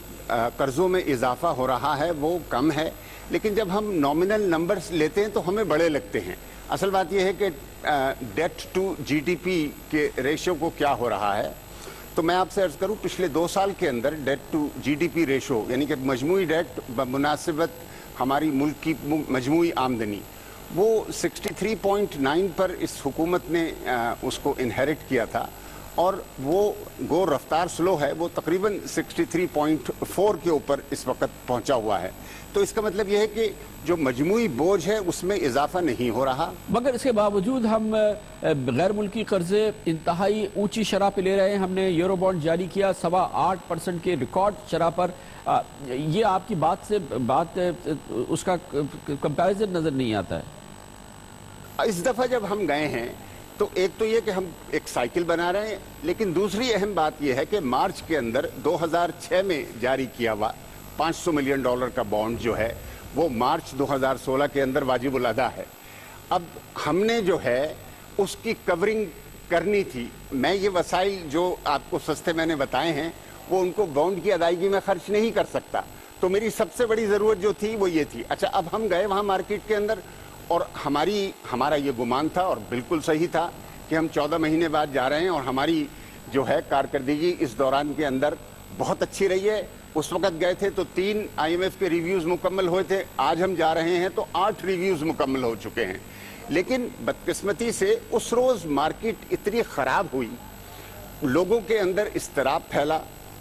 Speaker 10: قرضوں میں اضافہ ہو رہا ہے وہ کم ہے، لیکن جب ہم نامنل نمبرز لیتے ہیں تو ہمیں بڑے لگتے ہیں۔ اصل بات یہ ہے کہ debt to G D P کے ریشو کو کیا ہو رہا ہے، تو میں آپ سے عرض کروں پچھلے 2 سال کے اندر debt to G D P ratio یعنی کہ مجموعی ڈیٹ بمناسبت ہماری ملک کی مجموعی آمدنی، وہ 63.9 پر اس حکومت نے اس کو انہیرٹ کیا تھا، اور وہ گو رفتار سلو ہے، وہ تقریباً 63.4 کے اوپر اس وقت پہنچا ہوا ہے. تو اس کا مطلب یہ ہے کہ جو مجموعی بوجھ ہے اس میں اضافہ نہیں ہو رہا.
Speaker 1: مگر اس کے باوجود ہم غیر ملکی قرضے انتہائی اونچی شرح پہ لے رہے ہیں. ہم نے یورو بانڈ جاری کیا 8.25% کے ریکارڈ شرح پر. یہ آپ کی بات سے اس کا کمپیریزن نظر نہیں آتا ہے.
Speaker 10: اس دفعہ جب ہم گئے ہیں تو ایک تو یہ کہ ہم ایک سائیکل بنا رہے ہیں، لیکن دوسری اہم بات یہ ہے کہ مارچ کے اندر 2006 میں جاری کیا ہوا $500 ملین کا بانڈ جو ہے وہ مارچ 2016 کے اندر واجب الادا ہے. اب ہم نے جو ہے اس کی کورنگ کرنی تھی. میں یہ وسائل جو آپ کو سستے میں نے بتائے ہیں وہ ان کو بانڈ کی ادائیگی میں خرچ نہیں کر سکتا. تو میری سب سے بڑی ضرورت جو تھی وہ یہ تھی. اچھا، اب ہم گئے وہاں مارکیٹ کے اندر اور ہمارا یہ گمان تھا اور بالکل صحیح تھا کہ ہم 14 مہینے بعد جا رہے ہیں اور ہماری جو ہے کارکردگی اس دوران کے اندر بہت اچھی رہی ہے. اس وقت گئے تھے تو 3 IMF کے ریویوز مکمل ہوئے تھے. آج ہم جا رہے ہیں تو 8 ریویوز مکمل ہو چکے ہیں. لیکن بدقسمتی سے اس روز مارکیٹ اتنی خراب ہوئی، لوگوں کے اندر اضطراب پھیلا،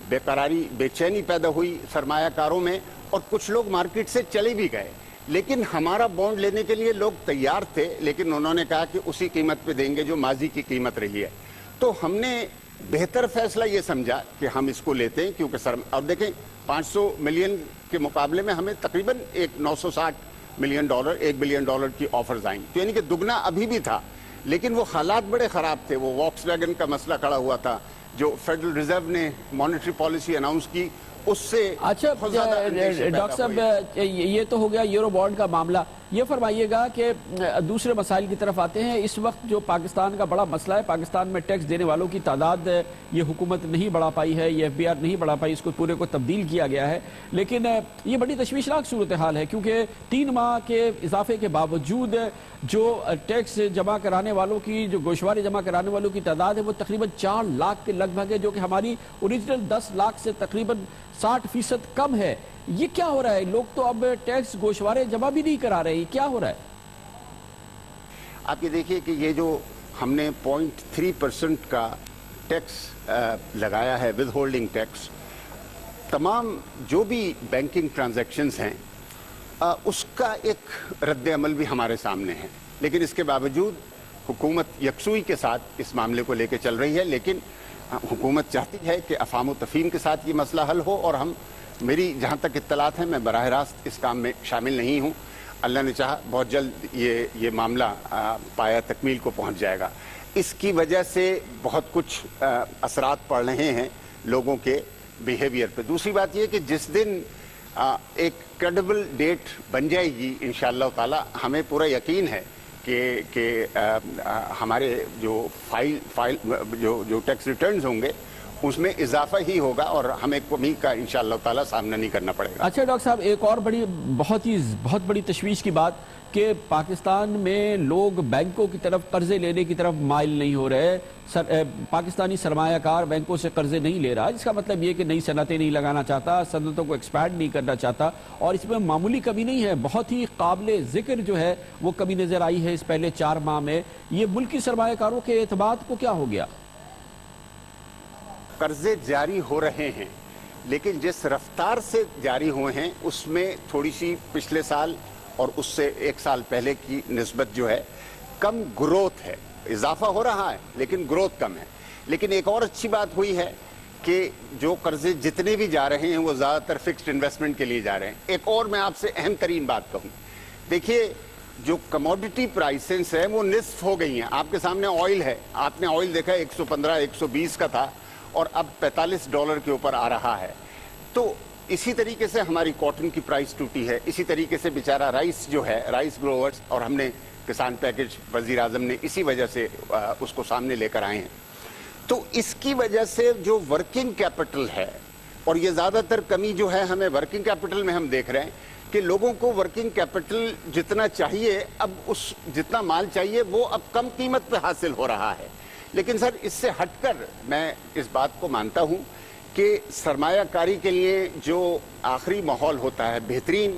Speaker 10: بے قراری، بے چینی پیدا ہوئی سرمایہ کاروں میں، اور کچھ لوگ مارکیٹ سے چلے بھی گئے. لیکن ہمارا بانڈ لینے کے لیے لوگ تیار تھے، لیکن انہوں نے کہا کہ اسی قیمت پہ دیں گے جو ماضی کی قیمت رہی ہے. تو ہم نے بہتر فیصلہ یہ سمجھا کہ ہم اس کو لیتے ہیں، کیونکہ اور دیکھیں 500 ملین کے مقابلے میں ہمیں تقریباً $960 ملین $1 بلین کی آفرز آئیں. تو یعنی کہ دگنا ابھی بھی تھا، لیکن وہ حالات بڑے خراب تھے. وہ واکس ویگن کا مسئلہ کھڑا ہوا تھا، جو فیڈرل ریزرو نے مانیٹری پالیسی اناؤنس کی، اس سے
Speaker 1: اچھا ڈاکٹر صاحب، یہ تو ہو گیا یورو بانڈ کا معاملہ. یہ فرمائیے گا کہ دوسرے مسائل کی طرف آتے ہیں. اس وقت جو پاکستان کا بڑا مسئلہ ہے، پاکستان میں ٹیکس دینے والوں کی تعداد یہ حکومت نہیں بڑھا پائی ہے، یہ FBR نہیں بڑھا پائی، اس کو پورے کو تبدیل کیا گیا ہے. لیکن یہ بڑی تشویشناک صورتحال ہے، کیونکہ 3 ماہ کے اضافے کے باوجود جو ٹیکس جمع کرانے والوں کی، جو گوشوارے جمع کرانے والوں کی تعداد ہے وہ تقریباً 4 لاکھ کے لگ بھگ ہے، جو کہ ہماری اوریجنل 10 لاکھ سے تقریباً 60% کم ہے. یہ کیا ہو رہا ہے؟ لوگ تو اب ٹیکس گوشوارے جمع بھی نہیں کرا رہے. کیا ہو رہا ہے؟
Speaker 10: آپ یہ دیکھیے کہ یہ جو ہم نے 0.3% کا ٹیکس لگایا ہے، ود ہولڈنگ ٹیکس، تمام جو بھی بینکنگ ٹرانزیکشنز ہیں اس کا ایک رد عمل بھی ہمارے سامنے ہے. لیکن اس کے باوجود حکومت یکسوئی کے ساتھ اس معاملے کو لے کے چل رہی ہے. لیکن حکومت چاہتی ہے کہ افہام و تفہیم کے ساتھ یہ مسئلہ حل ہو، اور میری جہاں تک اطلاعات ہیں میں براہ راست اس کام میں شامل نہیں ہوں. اللہ نے چاہا بہت جلد یہ معاملہ پایا تکمیل کو پہنچ جائے گا. اس کی وجہ سے بہت کچھ اثرات پڑ رہے ہیں لوگوں کے بیہیویئر پہ. دوسری بات یہ کہ جس دن ایک کریڈیبل ڈیٹ بن جائے گی انشاءاللہ تعالی، ہمیں پورا یقین ہے کہ ہمارے جو ٹیکس ریٹرنز ہوں گے اس میں اضافہ ہی ہوگا اور ہمیں کمی کا انشاءاللہ تعالی سامنا نہیں کرنا پڑے گا.
Speaker 1: اچھا ڈاکٹر صاحب، ایک اور بہت بڑی تشویش کی بات کہ پاکستان میں لوگ بینکوں کی طرف قرضے لینے کی طرف مائل نہیں ہو رہے. پاکستانی سرمایہ کار بینکوں سے قرضے نہیں لے رہا، جس کا مطلب یہ کہ نئی صنعتیں نہیں لگانا چاہتا، صنعتوں کو ایکسپینڈ نہیں کرنا چاہتا. اور اس میں معمولی کمی نہیں ہے، بہت ہی قابل ذکر جو ہے وہ کمی نظر آئی ہے اس پہلے 4 ماہ میں. یہ ملکی سرمایہ کاروں کے اعتماد کو کیا ہو گیا؟
Speaker 10: قرضے جاری ہو رہے ہیں، لیکن جس رفتار سے جاری ہوئے ہیں اس میں تھوڑی سی پچھلے سال اور اس سے 1 سال پہلے کی نسبت جو ہے کم گروتھ ہے. اضافہ ہو رہا ہے لیکن گروتھ کم ہے. لیکن ایک اور اچھی بات ہوئی ہے کہ جو قرضے جتنے بھی جا رہے ہیں وہ زیادہ تر فکسڈ انویسٹمنٹ کے لیے جا رہے ہیں. ایک اور میں آپ سے اہم ترین بات کہوں، دیکھیے جو کموڈٹی پرائسز ہیں وہ نصف ہو گئی ہیں. آپ کے سامنے آئل ہے، آپ نے آئل دیکھا 115 120 کا تھا اور اب $45 کے اوپر آ رہا ہے. تو اسی طریقے سے ہماری کاٹن کی پرائس ٹوٹی ہے. اسی طریقے سے بیچارہ رائس جو ہے، رائس گروورز، اور ہم نے کسان پیکج وزیر اعظم نے اسی وجہ سے اس کو سامنے لے کر آئے ہیں. تو اس کی وجہ سے جو ورکنگ کیپٹل ہے، اور یہ زیادہ تر کمی جو ہے ہمیں ورکنگ کیپٹل میں ہم دیکھ رہے ہیں کہ لوگوں کو ورکنگ کیپٹل جتنا چاہیے، اب جتنا مال چاہیے وہ اب کم قیمت پہ حاصل ہو رہا ہے. لیکن سر اس سے ہٹ کر میں اس بات کو مانتا ہوں کہ سرمایہ کاری کے لیے جو آخری ماحول ہوتا ہے بہترین،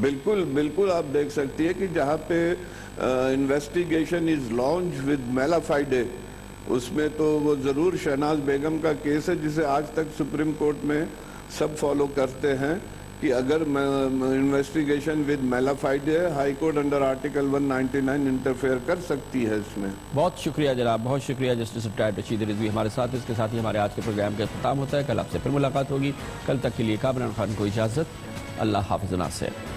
Speaker 11: بالکل بالکل آپ دیکھ سکتی ہے کہ جہاں پہ انویسٹیگیشن از لانچ ود میلا فائیڈے، اس میں تو وہ ضرور شہناز بیگم کا کیس ہے جسے آج تک سپریم کورٹ میں سب فالو کرتے ہیں کہ اگر انویسٹیگیشن ود میلا فائیڈے ہے، high court under article 199 interfere کر سکتی ہے اس میں۔
Speaker 1: بہت شکریہ جناب، بہت شکریہ جسٹس ریٹائرڈ رشید رضوی ہمارے ساتھ۔ اس کے ساتھ ہی ہمارے آج کے پروگرام کا اختتام ہوتا ہے۔ کل آپ سے پھر ملاقات ہوگی۔ کل تک کے لیے کامران خان کو اجازت، اللہ حافظ ناصر۔